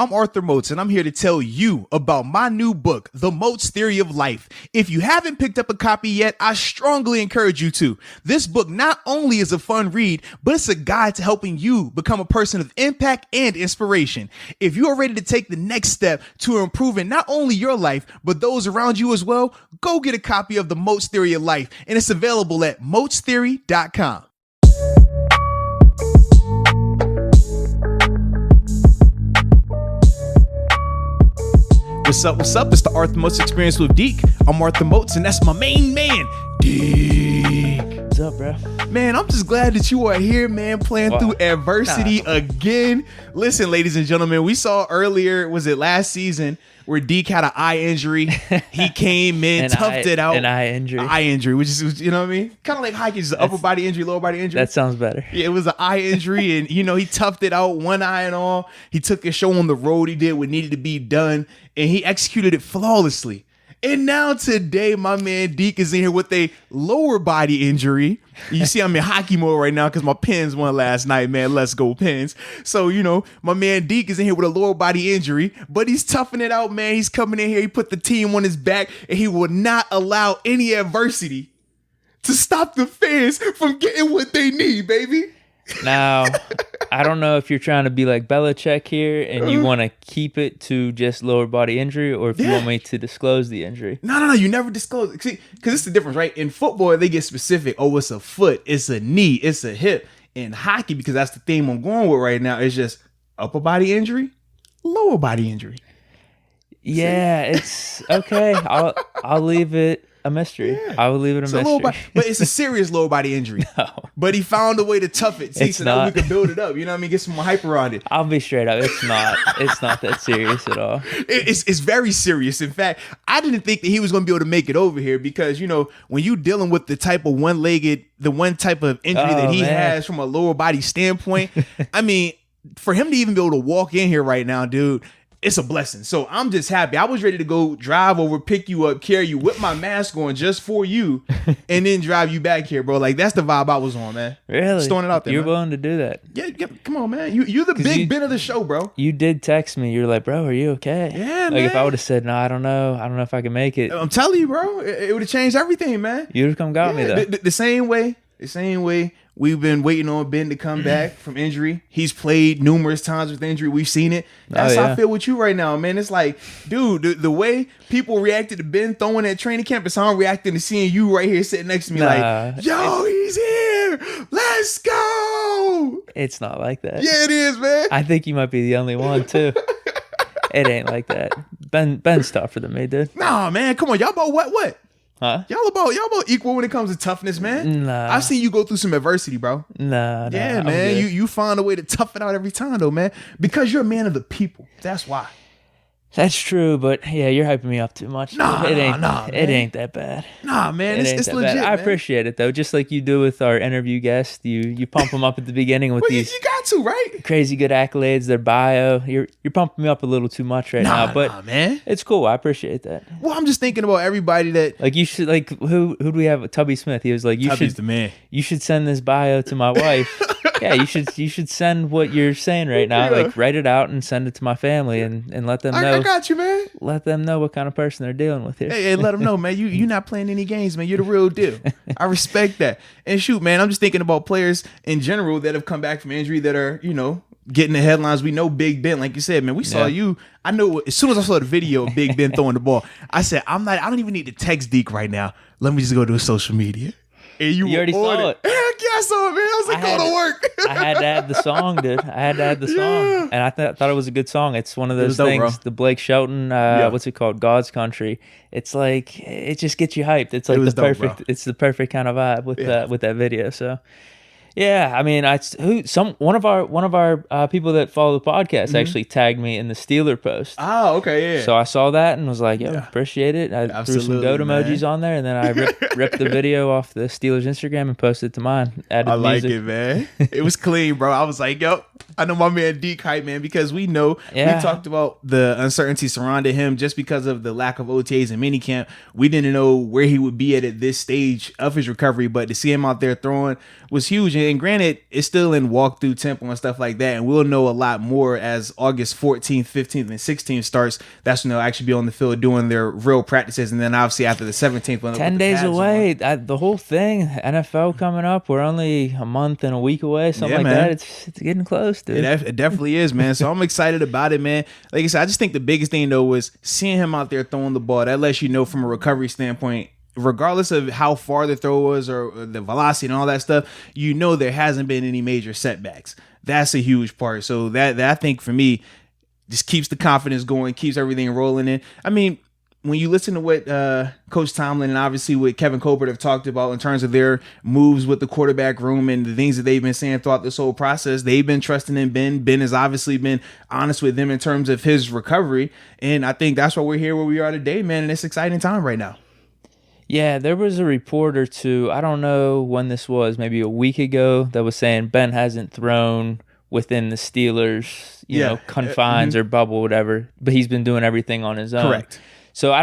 I'm Arthur Moats, and I'm here to tell you about my new book, The Moats Theory of Life. If you haven't picked up a copy yet, I strongly encourage you to. This book not only is a fun read, but it's a guide to helping you become a person of impact and inspiration. If you are ready to take the next step to improving not only your life, but those around you as well, go get a copy of The Moats Theory of Life, and it's available at moatstheory.com. What's up? What's up? It's the Arthur Moats Experience with Deke. I'm Arthur Moats, and that's my main man, Deke. What's up, bro? Man, I'm just glad that you are here, man, playing through adversity again. Listen, ladies and gentlemen, we saw earlier, was it last season, where Deke had an eye injury. He came in, toughed it out. An eye injury, which is, you know what I mean? Kind of like hockey, just upper body injury, lower body injury. That sounds better. Yeah, it was an eye injury, and, you know, he toughed it out, one eye and all. He took a show on the road. He did what needed to be done, and he executed it flawlessly. And now today, my man Deke is in here with a lower body injury. You see, I'm in hockey mode right now because my Pens won last night, man. Let's go Pens. So, you know, my man Deke is in here with a lower body injury, but he's toughing it out, man. He's coming in here. He put the team on his back, and he will not allow any adversity to stop the fans from getting what they need, baby. Now, I don't know if you're trying to be like Belichick here and you want to keep it to just lower body injury, or if you want me to disclose the injury. No, you never disclose it. See, because it's the difference, right? In football, they get specific. Oh, it's a foot, it's a knee, it's a hip. In hockey, because that's the theme I'm going with right now, it's just upper body injury, lower body injury. Yeah, it's okay. I'll leave it a mystery. Yeah. I will leave it a mystery. But it's a serious lower body injury. No. But he found a way to tough it. See, it's so not. now we can build it up. You know what I mean? Get some more hype around it. I'll be straight up. It's not. It's not that serious at all. It's very serious. In fact, I didn't think that he was going to be able to make it over here because, you know, when you dealing with the type of one type of injury that he has from a lower body standpoint, I mean, for him to even be able to walk in here right now, dude, it's a blessing. So I'm just happy. I was ready to go drive over, pick you up, carry you with my mask on just for you, and then drive you back here, bro. Like, that's the vibe I was on, man. Really? Just throwing it out there, You're man. willing to do that? Yeah, come on, man. You're the big Ben of the show, bro. You did text me. You're like, bro, are you okay? Yeah, like, man. if I would have said, no, I don't know if I can make it. I'm telling you, bro. It would have changed everything, man. You would have come got me, though. The same way we've been waiting on Ben to come back from injury. He's played numerous times with injury. We've seen it. That's how I feel with you right now, man. It's like, dude, the way people reacted to Ben throwing at training camp is how I'm reacting to seeing you right here sitting next to me like, yo, he's here. Let's go. It's not like that. Yeah, it is, man. I think you might be the only one, too. It ain't like that. Ben's tougher than me, dude. Nah, man. Come on. Y'all about what? Huh? Y'all about equal when it comes to toughness, man. Nah. I've seen you go through some adversity, bro. Nah. Yeah, man. You find a way to tough it out every time, though, man. Because you're a man of the people. That's why. That's true, but yeah, you're hyping me up too much. It ain't that bad. Nah, man. It's legit, bad. I appreciate it, though. Just like you do with our interview guest. You pump them up at the beginning with these you got to, right? Crazy good accolades, their bio. You're pumping me up a little too much right now, but man. It's cool. I appreciate that. Well, I'm just thinking about everybody that... Like, you should, like, who do we have? Tubby Smith. He was like, Tubby's the man. You should send this bio to my wife. Yeah, you should send what you're saying right now. Yeah. Like, write it out and send it to my family and let them know. I got you, man. Let them know what kind of person they're dealing with here. Hey, let them know, man. You're not playing any games, man. You're the real deal. I respect that. And shoot, man, I'm just thinking about players in general that have come back from injury that are, you know, getting the headlines. We know Big Ben, like you said, man. We saw you. I know as soon as I saw the video of Big Ben throwing the ball, I said, I don't even need to text Deke right now. Let me just go to his social media. And you already saw it. Heck yeah, I saw it, man. I was like, go to work. I had to add the song, dude. Yeah. And I thought it was a good song. It's one of those things, the Blake Shelton, what's it called? God's Country. It's like, it just gets you hyped. It's like it's the perfect kind of vibe with that video. So yeah, I mean, one of our people that follow the podcast actually tagged me in the Steeler post. Oh, okay, yeah. So I saw that and was like, yo, appreciate it. I threw some goat emojis on there, and then I ripped the video off the Steelers Instagram and posted it to mine. I like it, man. It was clean, bro. I was like, yo, I know my man Deke hype, man, because we know we talked about the uncertainty surrounding him just because of the lack of OTAs and minicamp. We didn't know where he would be at this stage of his recovery, but to see him out there throwing was huge. And and granted, it's still in walkthrough tempo and stuff like that, and we'll know a lot more as August 14th, 15th, and 16th starts. That's when they'll actually be on the field doing their real practices, and then obviously after the 17th, when 10 days away, the whole thing, NFL coming up, we're only a month and a week away, something like that. It's getting close, dude. It definitely is, man. So I'm excited about it, man. Like I said, I just think the biggest thing though was seeing him out there throwing the ball. That lets you know from a recovery standpoint, regardless of how far the throw was or the velocity and all that stuff, you know there hasn't been any major setbacks. That's a huge part. So that I think for me just keeps the confidence going, keeps everything rolling in. I mean, when you listen to what Coach Tomlin and obviously what Kevin Colbert have talked about in terms of their moves with the quarterback room and the things that they've been saying throughout this whole process, they've been trusting in Ben. Ben has obviously been honest with them in terms of his recovery. And I think that's why we're here where we are today, man. And it's an exciting time right now. Yeah, there was a report or two, I don't know when this was, maybe a week ago, that was saying Ben hasn't thrown within the Steelers, you know, confines or bubble, whatever, but he's been doing everything on his own. Correct. So I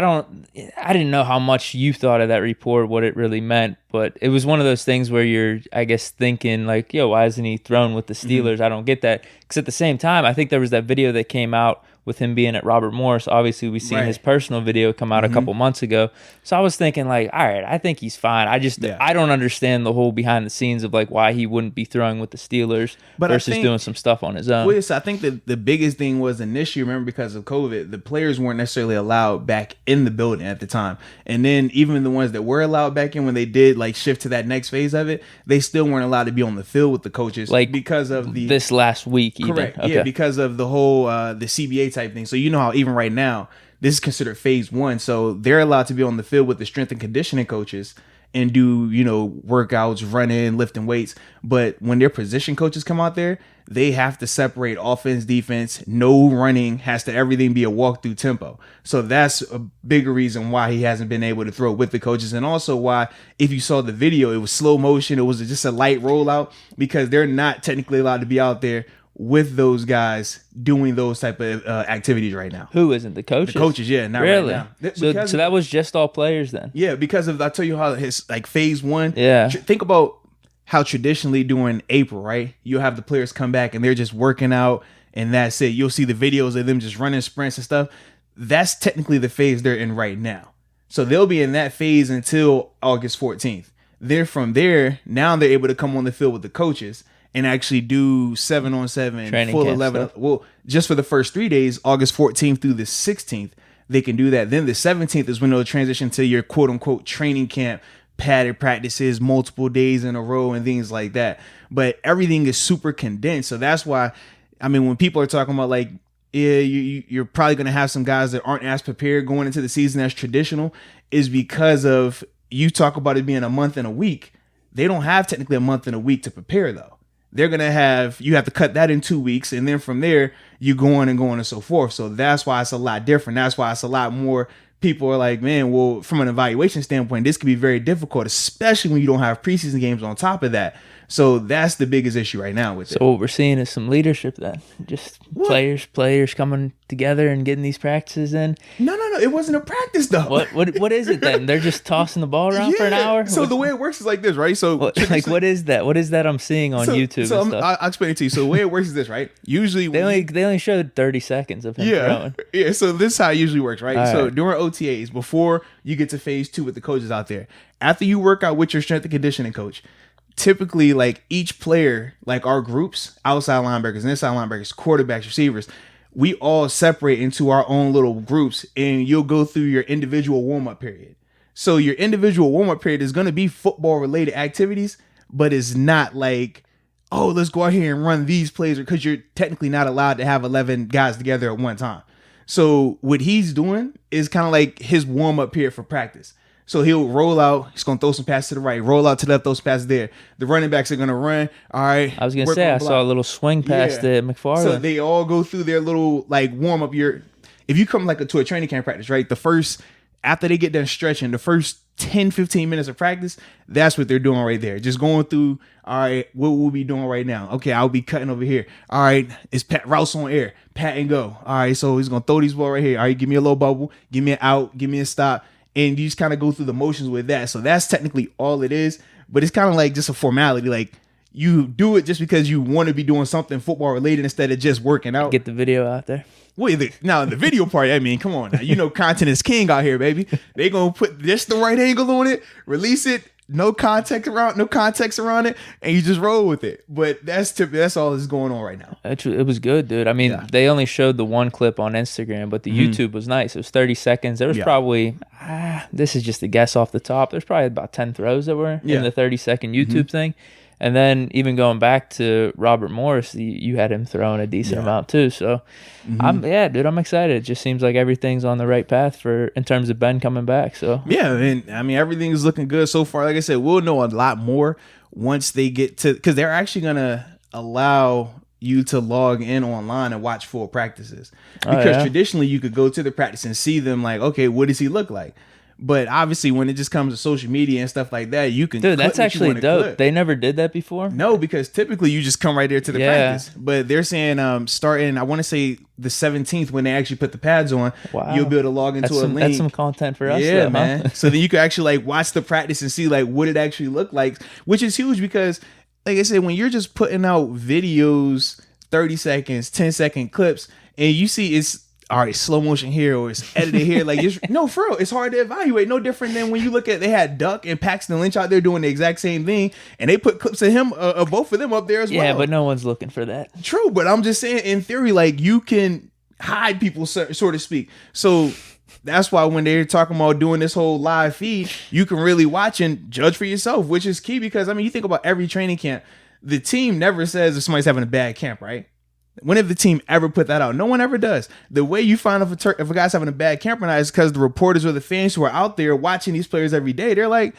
didn't know how much you thought of that report, what it really meant, but it was one of those things where you're, I guess, thinking like, yo, why isn't he thrown with the Steelers? I don't get that. Because at the same time, I think there was that video that came out with him being at Robert Morris. Obviously, we've seen his personal video come out a couple months ago. So I was thinking like, all right, I think he's fine. I don't understand the whole behind the scenes of like why he wouldn't be throwing with the Steelers versus doing some stuff on his own. Well, yes, I think that the biggest thing was initially, remember, because of COVID, the players weren't necessarily allowed back in the building at the time. And then even the ones that were allowed back in, when they did like shift to that next phase of it, they still weren't allowed to be on the field with the coaches, like because of this last week. Correct. Even. Okay. Yeah, because of the whole the CBA type thing. So you know how even right now this is considered phase 1, so they're allowed to be on the field with the strength and conditioning coaches and do, you know, workouts, running, lifting weights. But when their position coaches come out there, they have to separate offense, defense, no running, everything be a walk-through tempo. So that's a bigger reason why he hasn't been able to throw with the coaches, and also why, if you saw the video, it was slow motion, it was just a light rollout, because they're not technically allowed to be out there with those guys doing those type of activities right now. Who isn't? The coaches? The coaches, yeah. Not really? Right now. So that was just all players then? Yeah, because of, I'll tell you how his like phase 1. Yeah. Think about how traditionally during April, right? You'll have the players come back and they're just working out and that's it. You'll see the videos of them just running sprints and stuff. That's technically the phase they're in right now. So they'll be in that phase until August 14th. They're from there, now they're able to come on the field with the coaches and actually do 7-on-7, training full 11. Stuff. Well, just for the first 3 days, August 14th through the 16th, they can do that. Then the 17th is when they'll transition to your quote unquote training camp, padded practices, multiple days in a row and things like that. But everything is super condensed. So that's why, I mean, when people are talking about like, yeah, you're probably going to have some guys that aren't as prepared going into the season as traditional, is because of, you talk about it being a month and a week. They don't have technically a month and a week to prepare though. They're going to have, you have to cut that in 2 weeks. And then from there, you go on and so forth. So that's why it's a lot different. That's why it's a lot more. People are like, man, well, from an evaluation standpoint, this could be very difficult, especially when you don't have preseason games on top of that. So that's the biggest issue right now with it. So what we're seeing is some leadership then. Just players coming together and getting these practices in. No. It wasn't a practice though. What is it then? They're just tossing the ball around for an hour? So the way it works is like this, right? So what is that? What is that I'm seeing on YouTube and stuff? I'll explain it to you. So the way it works is this, right? Usually they only showed 30 seconds of him throwing. Yeah, so this is how it usually works, right? All so right. during OTAs, before you get to phase 2 with the coaches out there, after you work out with your strength and conditioning coach, typically like each player, like our groups, outside linebackers, inside linebackers, quarterbacks, receivers, we all separate into our own little groups and you'll go through your individual warm-up period. So your individual warm-up period is going to be football related activities, but it's not like, oh, let's go out here and run these plays, because you're technically not allowed to have 11 guys together at one time. So what he's doing is kind of like his warm-up period for practice. So he'll roll out. He's going to throw some passes to the right, roll out to the left, throw some passes there. The running backs are going to run. All right. I was going to say, I saw a little swing pass to McFarland. So they all go through their little like warm up. If you come like to a training camp practice, right? After they get done stretching, the first 10, 15 minutes of practice, that's what they're doing right there. Just going through, all right, what we'll be doing right now. Okay, I'll be cutting over here. All right, it's routes on air, pat and go. All right, so he's going to throw these balls right here. All right, give me a low bubble, give me an out, give me a stop. And you just kind of go through the motions with that. So that's technically all it is. But it's kind of like just a formality. Like you do it just because you want to be doing something football related instead of just working out. Get the video out there. Wait, now the video part, I mean, come on now. You know, content is king out here, baby. They gonna put just the right angle on it, release it, no context around it, and you just roll with it. But that's all that's going on right now. It was good, dude. I mean, they only showed the one clip on Instagram, but the YouTube was nice. It was 30 seconds. There was probably, this is just a guess off the top, there's probably about 10 throws that were in the 30-second YouTube thing. And then even going back to Robert Morris, you had him throwing a decent amount too. So, I'm excited. It just seems like everything's on the right path in terms of Ben coming back. So yeah, and I mean everything is looking good so far. Like I said, we'll know a lot more once they get to, because they're actually gonna allow you to log in online and watch full practices. Because traditionally you could go to the practice and see them like, okay, what does he look like? But obviously, when it just comes to social media and stuff like that, you can. Dude, that's actually dope. They never did that before. No, because typically you just come right there to the practice. But they're saying starting, I want to say the 17th when they actually put the pads on, you'll be able to log into a link. That's some content for us. Yeah, though, man. Huh? So then you can actually like watch the practice and see like what it actually looked like, which is huge because, like I said, when you're just putting out videos, 30 seconds, 10-second clips, and you see it's all right, slow motion here or it's edited here. Like, no, for real, it's hard to evaluate. No different than when you look at, they had Duck and Paxton Lynch out there doing the exact same thing, and they put clips of him, of both of them up there as well. Yeah, but no one's looking for that. True, but I'm just saying, in theory, like, you can hide people, so to speak. So that's why when they're talking about doing this whole live feed, you can really watch and judge for yourself, which is key because, I mean, you think about every training camp, the team never says if somebody's having a bad camp, right? When have the team ever put that out? No one ever does. The way you find if a guy's having a bad camp or not is because the reporters or the fans who are out there watching these players every day, they're like,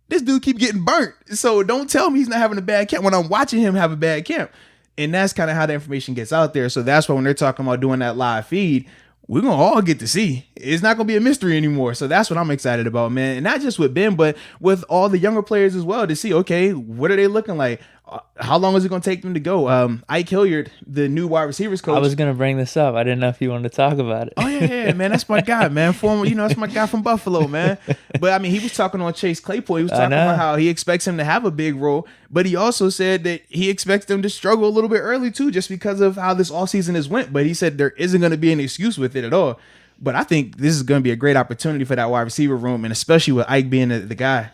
this dude keep getting burnt. So don't tell me he's not having a bad camp when I'm watching him have a bad camp. And that's kind of how the information gets out there. So that's why when they're talking about doing that live feed, we're going to all get to see. It's not going to be a mystery anymore. So that's what I'm excited about, man. And not just with Ben, but with all the younger players as well to see, okay, what are they looking like? How long is it going to take them to go? Ike Hilliard, the new wide receivers coach. I was going to bring this up. I didn't know if you wanted to talk about it. Oh, yeah, man. That's my guy, man. Former, that's my guy from Buffalo, man. But, I mean, he was talking on Chase Claypool. He was talking about how he expects him to have a big role. But he also said that he expects them to struggle a little bit early, too, just because of how this offseason has went. But he said there isn't going to be an excuse with it at all. But I think this is going to be a great opportunity for that wide receiver room, and especially with Ike being the guy.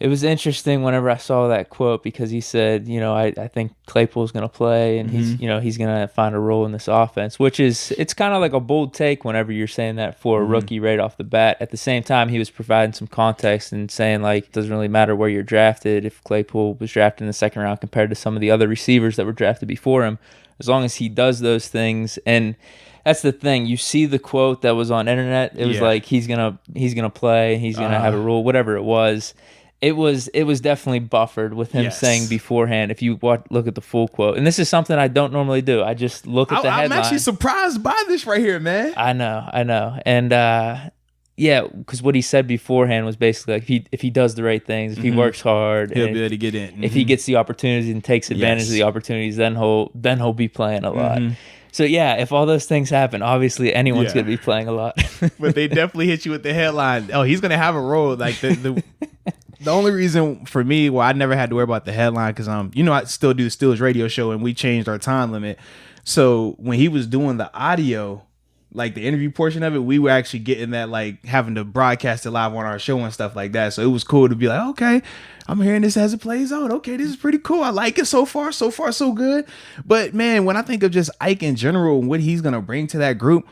It was interesting whenever I saw that quote because he said, I think Claypool's going to play and he's going to find a role in this offense, which it's kind of like a bold take whenever you're saying that for a rookie right off the bat. At the same time, he was providing some context and saying like, it doesn't really matter where you're drafted. If Claypool was drafted in the second round compared to some of the other receivers that were drafted before him, as long as he does those things. And that's the thing. You see the quote that was on internet. It was like, he's going to play. He's going to have a role, whatever it was. It was definitely buffered with him saying beforehand, if you look at the full quote. And this is something I don't normally do. I just look at the headline. I'm actually surprised by this right here, man. I know. And because what he said beforehand was basically like if he does the right things, if he works hard, he'll be able to get in. If he gets the opportunities and takes advantage of the opportunities, then he'll be playing a lot. So yeah, if all those things happen, obviously anyone's going to be playing a lot. But they definitely hit you with the headline. Oh, he's going to have a role. Like the only reason for me, I never had to worry about the headline because I still do the Steelers radio show and we changed our time limit. So when he was doing the audio, like the interview portion of it, we were actually getting that, like having to broadcast it live on our show and stuff like that. So it was cool to be like, okay, I'm hearing this as it plays out. Okay, this is pretty cool. I like it so far. So far, so good. But man, when I think of just Ike in general and what he's going to bring to that group,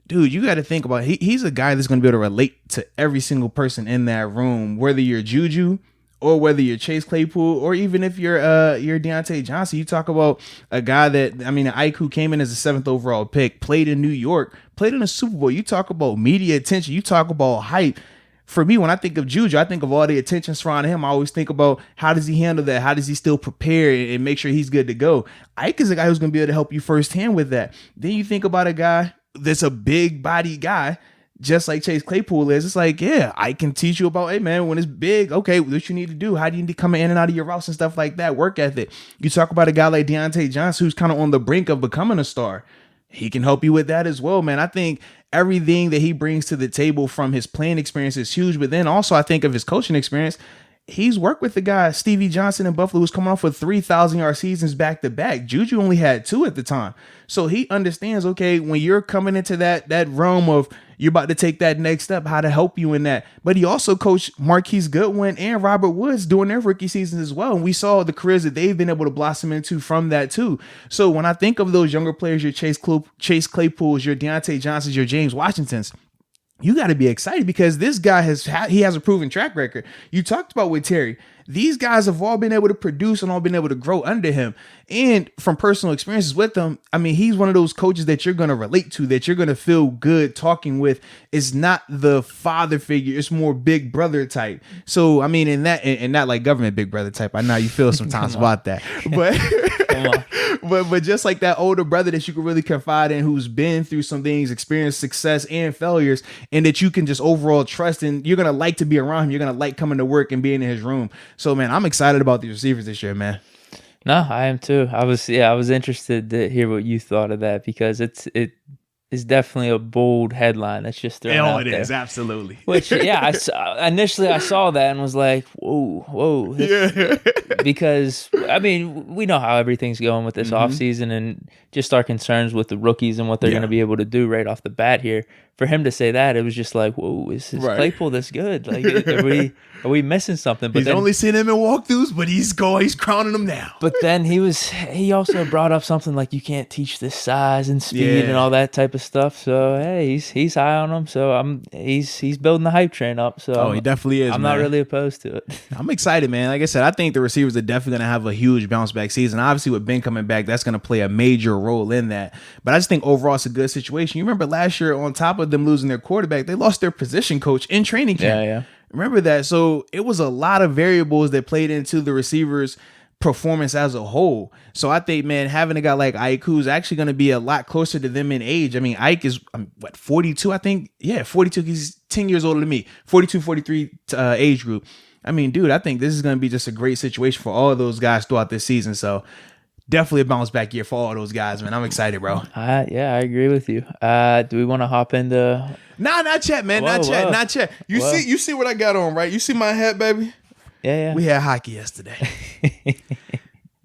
dude, you got to think about he's a guy that's going to be able to relate to every single person in that room, whether you're Juju or whether you're Chase Claypool or even if you're Deontay Johnson. You talk about a guy Ike, who came in as a 7th overall pick, played in New York, played in a Super Bowl. You talk about media attention. You talk about hype. For me, when I think of Juju, I think of all the attention surrounding him. I always think about how does he handle that? How does he still prepare and make sure he's good to go? Ike is a guy who's going to be able to help you firsthand with that. Then you think about a guy that's a big body guy, just like Chase Claypool is. It's like, yeah, I can teach you about, hey man, when it's big, okay, what you need to do, how do you need to come in and out of your routes and stuff like that, work ethic. You talk about a guy like Deontay Johnson, who's kind of on the brink of becoming a star. He can help you with that as well, man. I think everything that he brings to the table from his playing experience is huge, but then also I think of his coaching experience. he's worked with the guy, Stevie Johnson in Buffalo, who's coming off with 3,000-yard seasons back-to-back. Juju only had 2 at the time. So he understands, okay, when you're coming into that realm of you're about to take that next step, how to help you in that. But he also coached Marquise Goodwin and Robert Woods during their rookie seasons as well. And we saw the careers that they've been able to blossom into from that too. So when I think of those younger players, your Chase Claypools, your Deontay Johnsons, your James Washingtons, you got to be excited because this guy has a proven track record. You talked about with Terry. These guys have all been able to produce and all been able to grow under him. And from personal experiences with them, I mean, he's one of those coaches that you're going to relate to, that you're going to feel good talking with. It's not the father figure. It's more big brother type. So, I mean, in that, and not like government big brother type. I know how you feel sometimes about that. But just like that older brother that you can really confide in, who's been through some things, experienced success and failures, and that you can just overall trust, and you're going to like to be around him. You're going to like coming to work and being in his room. So, man, I'm excited about the receivers this year, man. No, I am too. I was interested to hear what you thought of that because it is definitely a bold headline that's just thrown out there. It is, absolutely. Which, yeah, initially I saw that and was like, whoa. Yeah. Because, I mean, we know how everything's going with this offseason and just our concerns with the rookies and what they're going to be able to do right off the bat here. For him to say that, it was just like, whoa, is Claypool this good? Like, are we missing something? But he's only seen him in walkthroughs, but he's crowning them now. But then he also brought up something like you can't teach this size and speed and all that type of stuff. So hey, he's high on him. So he's building the hype train up. So he definitely is. I'm not really opposed to it. I'm excited, man. Like I said, I think the receivers are definitely going to have a huge bounce back season. Obviously, with Ben coming back, that's going to play a major role in that. But I just think overall it's a good situation. You remember last year, on top of them losing their quarterback, they lost their position coach in training camp. Yeah. Remember that? So it was a lot of variables that played into the receivers' performance as a whole. So I think, man, having a guy like Ike, who's actually going to be a lot closer to them in age. I mean, Ike is, 42, I think? Yeah, 42. He's 10 years older than me. 42, 43 age group. I mean, dude, I think this is going to be just a great situation for all of those guys throughout this season. So definitely a bounce back year for all those guys, man. I'm excited, bro. Yeah, I agree with you. Do we want to hop into... Nah, not yet, man. Not yet. You see what I got on, right? You see my hat, baby? Yeah. We had hockey yesterday.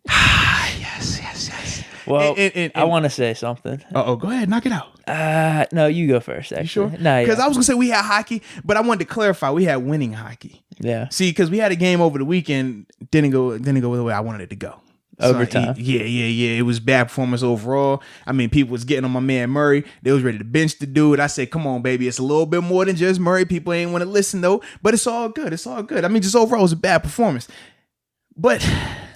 Yes. Well, and I want to say something. Go ahead. Knock it out. No, you go first, actually. You sure? No, because I was going to say we had hockey, but I wanted to clarify we had winning hockey. Yeah. See, because we had a game over the weekend, didn't go the way I wanted it to go. Overtime. Yeah. It was bad performance overall. I mean, people was getting on my man Murray. They was ready to bench the dude. I said, come on, baby. It's a little bit more than just Murray. People ain't want to listen, though. But it's all good. I mean, just overall, it was a bad performance. But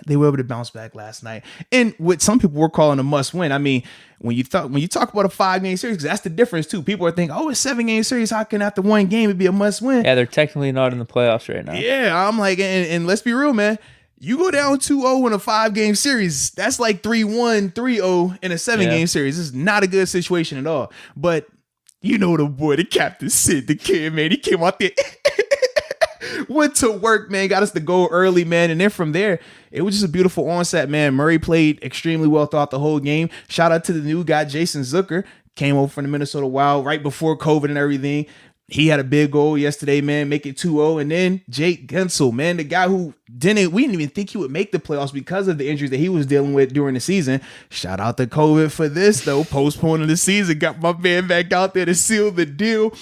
they were able to bounce back last night. And what some people were calling a must-win. I mean, when you talk about a 5-game series, that's the difference, too. People are thinking, it's a 7-game series. How can after one game it be a must-win? Yeah, they're technically not in the playoffs right now. Yeah, I'm like, and let's be real, man. You go down 2-0 in a 5-game series, that's like 3-1, 3-0 in a 7-game series. This is not a good situation at all. But you know the boy, the captain Sid, the kid, man, he came out there, went to work, man, got us to go early, man. And then from there, it was just a beautiful onset, man. Murray played extremely well throughout the whole game. Shout out to the new guy, Jason Zucker, came over from the Minnesota Wild right before COVID and everything. He had a big goal yesterday, man, make it 2-0. And then Jake Gensel, man, the guy who we didn't even think he would make the playoffs because of the injuries that he was dealing with during the season. Shout out to COVID for this, though. Postponing the season, got my man back out there to seal the deal.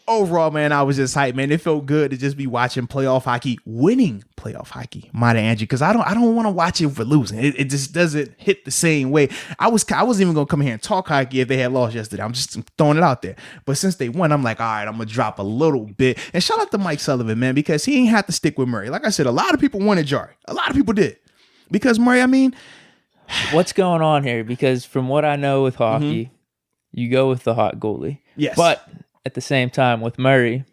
Overall, man, I was just hyped, man. It felt good to just be watching playoff hockey, winning playoff hockey, might Angie, because I don't want to watch it for losing. It just doesn't hit the same way. I wasn't even gonna come here and talk hockey if they had lost yesterday. I'm just throwing it out there. But since they won, I'm like, all right, I'm gonna drop a little bit. And shout out to Mike Sullivan, man, because he ain't had to stick with Murray. Like I said, a lot of people wanted Jari. A lot of people did. Because Murray, I mean, what's going on here? Because from what I know with hockey, you go with the hot goalie. Yes. But at the same time, with Murray,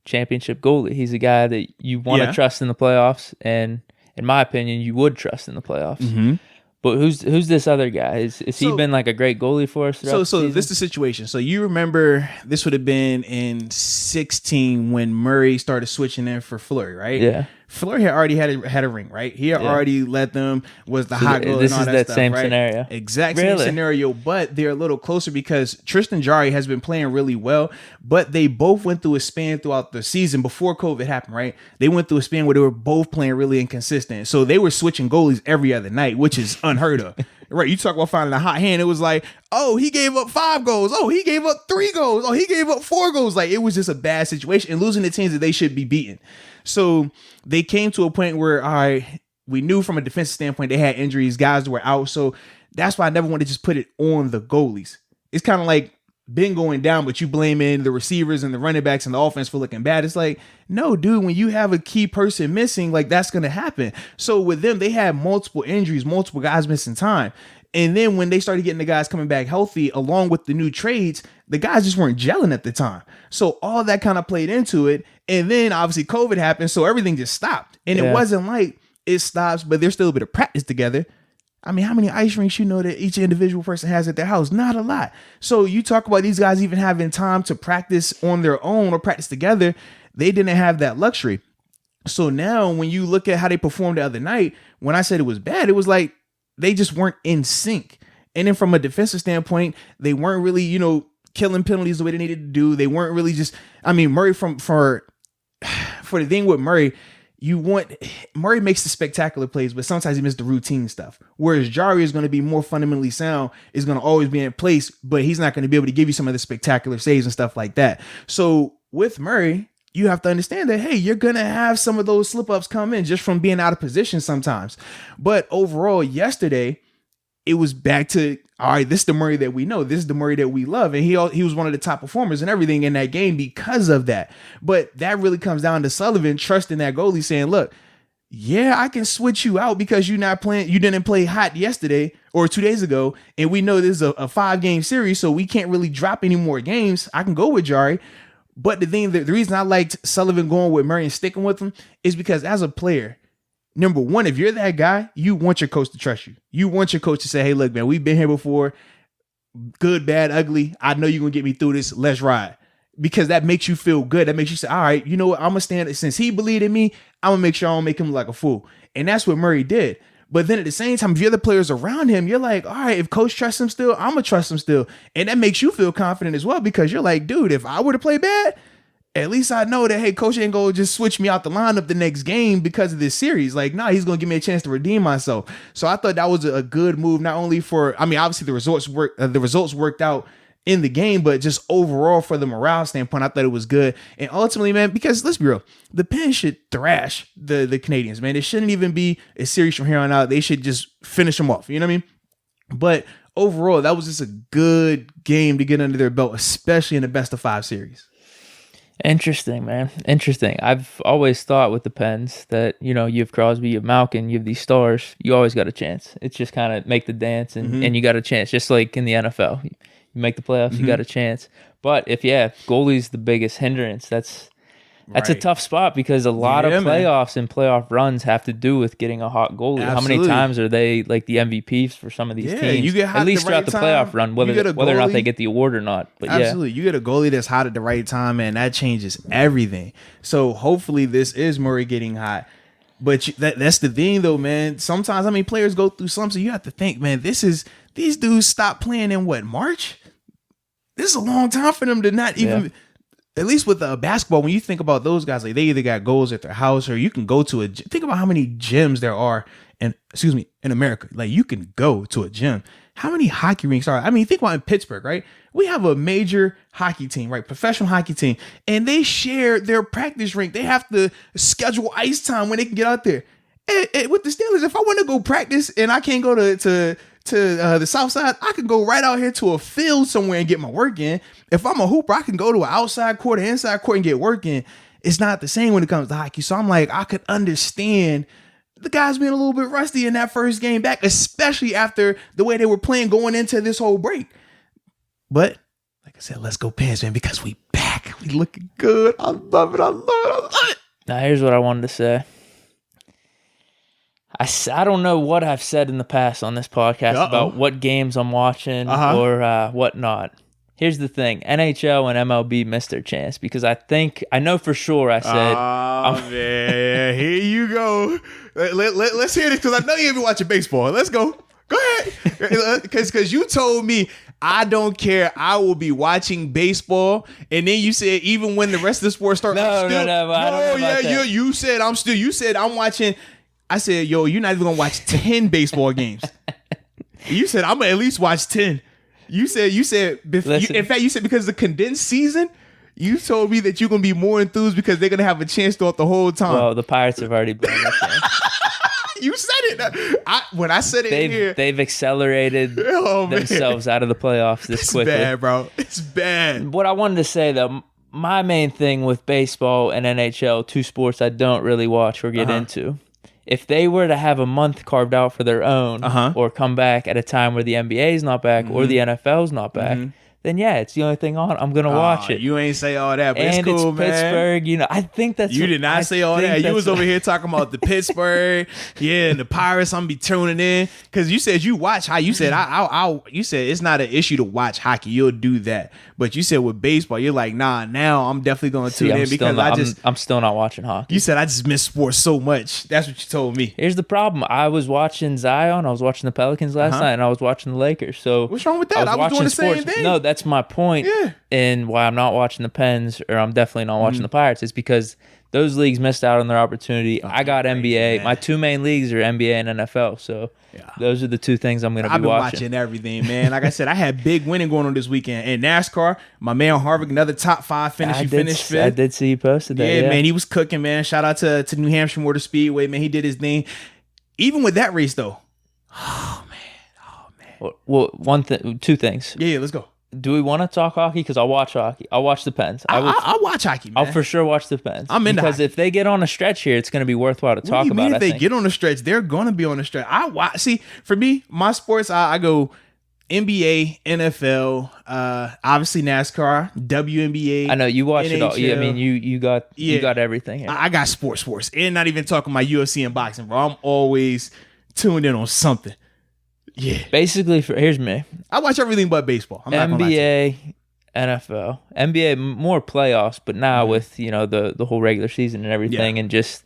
championship goalie, he's a guy that you want to trust in the playoffs, and in my opinion, you would trust in the playoffs. But who's this other guy? Is he been like a great goalie for us? So this is the situation. So you remember this would have been in 2016 when Murray started switching in for Fleury, right? Yeah. Fleury had already had a ring, right? He had already let them, was the hot goal and all that stuff, right? This is that same scenario. Exact same scenario, but they're a little closer because Tristan Jarry has been playing really well, but they both went through a span throughout the season before COVID happened, right? They went through a span where they were both playing really inconsistent. So they were switching goalies every other night, which is unheard of. Right, you talk about finding a hot hand. It was like, oh, he gave up 5 goals. Oh, he gave up 3 goals. Oh, he gave up 4 goals. Like, it was just a bad situation and losing the teams that they should be beating. So they came to a point where, all right, we knew from a defensive standpoint they had injuries, guys were out. So that's why I never want to just put it on the goalies. It's kind of like been going down, but you blaming the receivers and the running backs and the offense for looking bad. It's like, no, dude, when you have a key person missing, like that's going to happen. So with them, they had multiple injuries, multiple guys missing time. And then when they started getting the guys coming back healthy, along with the new trades, the guys just weren't gelling at the time. So all that kind of played into it. And then obviously COVID happened. So everything just stopped. And it wasn't like it stops, but there's still a bit of practice together. I mean, how many ice rinks you know that each individual person has at their house? Not a lot. So you talk about these guys even having time to practice on their own or practice together. They didn't have that luxury. So now when you look at how they performed the other night, when I said it was bad, it was like they just weren't in sync. And then from a defensive standpoint, they weren't really, killing penalties the way they needed to do. They weren't really just, Murray for the thing with Murray, Murray makes the spectacular plays, but sometimes he misses the routine stuff. Whereas Jarry is going to be more fundamentally sound, is going to always be in place, but he's not going to be able to give you some of the spectacular saves and stuff like that. So with Murray, you have to understand that, hey, you're going to have some of those slip-ups come in just from being out of position sometimes. But overall, yesterday, it was back to, all right, this is the Murray that we know. This is the Murray that we love. And he was one of the top performers and everything in that game because of that. But that really comes down to Sullivan trusting that goalie saying, look, yeah, I can switch you out because you didn't play hot yesterday or 2 days ago. And we know this is a 5-game series, so we can't really drop any more games. I can go with Jarry. But the reason I liked Sullivan going with Murray and sticking with him is because as a player, number one, if you're that guy, you want your coach to trust you. You want your coach to say, hey, look, man, we've been here before. Good, bad, ugly. I know you're going to get me through this. Let's ride. Because that makes you feel good. That makes you say, all right, you know what? I'm going to stand. Since he believed in me, I'm going to make sure I don't make him look like a fool. And that's what Murray did. But then at the same time, if you're the players around him, you're like, all right, if coach trusts him still, I'm going to trust him still. And that makes you feel confident as well because you're like, dude, if I were to play bad, at least I know that, hey, coach ain't going to just switch me out the lineup the next game because of this series. Like, nah, he's going to give me a chance to redeem myself. So I thought that was a good move, not only for, obviously the results worked out in the game, but just overall for the morale standpoint, I thought it was good. And ultimately, man, because let's be real, the Pens should thrash the Canadiens, man. It shouldn't even be a series from here on out. They should just finish them off. You know what I mean? But overall, that was just a good game to get under their belt, especially in the best of 5 series. Interesting, man. Interesting. I've always thought with the Pens that, you have Crosby, you have Malkin, you have these stars, you always got a chance. It's just kind of make the dance and you got a chance, just like in the NFL. You make the playoffs, you got a chance. But if goalie's the biggest hindrance, that's a tough spot because a lot of playoffs and playoff runs have to do with getting a hot goalie. Absolutely. How many times are they like the MVPs for some of these teams? You get hot at least throughout the playoff run, whether or not they get the award or not. But absolutely, you get a goalie that's hot at the right time, man. That changes everything. So hopefully, this is Murray getting hot. But that's the thing, though, man. Sometimes, players go through slumps, and you have to think, man, these dudes stopped playing in March? This is a long time for them to not even. Yeah. At least with basketball, when you think about those guys, like they either got goals at their house or you can go to think about how many gyms there are in America. Like you can go to a gym. How many hockey rinks are? Think about in Pittsburgh, right? We have a major hockey team, right? Professional hockey team. And they share their practice rink. They have to schedule ice time when they can get out there. And with the Steelers, if I want to go practice and I can't go to the south side, I can go right out here to a field somewhere and get my work in. If I'm a hooper, I can go to an outside court or inside court and get work in. It's not the same when it comes to hockey. So I'm like, I could understand the guys being a little bit rusty in that first game back, especially after the way they were playing going into this whole break. But like I said, let's go Pens, man, because we back. We looking good. I love it. Now here's what I wanted to say. I don't know what I've said in the past on this podcast about what games I'm watching or what not. Here's the thing: NHL and MLB missed their chance because I know for sure I said, "Oh man, here you go." Let's hear this because I know you ain't been watching baseball. Let's go. Go ahead, because you told me I don't care. I will be watching baseball, and then you said even when the rest of the sports start. No. You said I'm still. You said I'm watching. I said, yo, you're not even gonna watch 10 baseball games. You said I'm gonna at least watch 10. You said, in fact, you said because of the condensed season, you told me that you're going to be more enthused because they're going to have a chance throughout the whole time. Well, the Pirates have already blown that chance. You said it. When I said it here. They've accelerated themselves out of the playoffs this quickly. It's bad, bro. It's bad. What I wanted to say, though, my main thing with baseball and NHL, two sports I don't really watch or get into. If they were to have a month carved out for their own or come back at a time where the NBA is not back or the NFL is not back, then yeah, it's the only thing on. I'm going to watch it. You ain't say all that, but and it's cool, it's man. Pittsburgh, you know, I think that's... You did not say all that. You was over here talking about the Pittsburgh, and the Pirates. I'm be tuning in because you said you watch hockey. You said you said it's not an issue to watch hockey. You'll do that, but you said with baseball, you're like, nah. Now I'm definitely going to tune in because I'm still not watching hockey. You said I just miss sports so much. That's what you told me. Here's the problem. I was watching Zion. I was watching the Pelicans last night, and I was watching the Lakers. So what's wrong with that? I was doing the same thing. No, that's my point. Yeah. And why I'm not watching the Pens or I'm definitely not watching the Pirates is because those leagues missed out on their opportunity. I got NBA. Man. My two main leagues are NBA and NFL. So those are the two things I'm going to be watching. I've been watching everything, man. Like I said, I had big winning going on this weekend. And NASCAR, my man Harvick, another top 5 finish. He finished 5th. I did see you posted that. Yeah, man. He was cooking, man. Shout out to New Hampshire Motor Speedway, man. He did his thing. Even with that race, though. Oh, man. Well, two things. Yeah, let's go. Do we want to talk hockey? Because I'll watch hockey. I'll watch the Pens. I'll watch hockey, man. I'll for sure watch the Pens. I'm into because if they get on a stretch here, it's going to be worthwhile to talk about. If they get on a stretch, they're going to be on a stretch. See, for me, my sports, I go NBA, NFL, obviously NASCAR, WNBA. I know you watch NHL. it all. Yeah, I mean, you got everything here. I got sports, and not even talking about UFC and boxing, bro. I'm always tuned in on something. Yeah. Basically, here's me. I watch everything but baseball. I'm not NBA, NFL, NBA more playoffs, but now with the whole regular season and everything, and just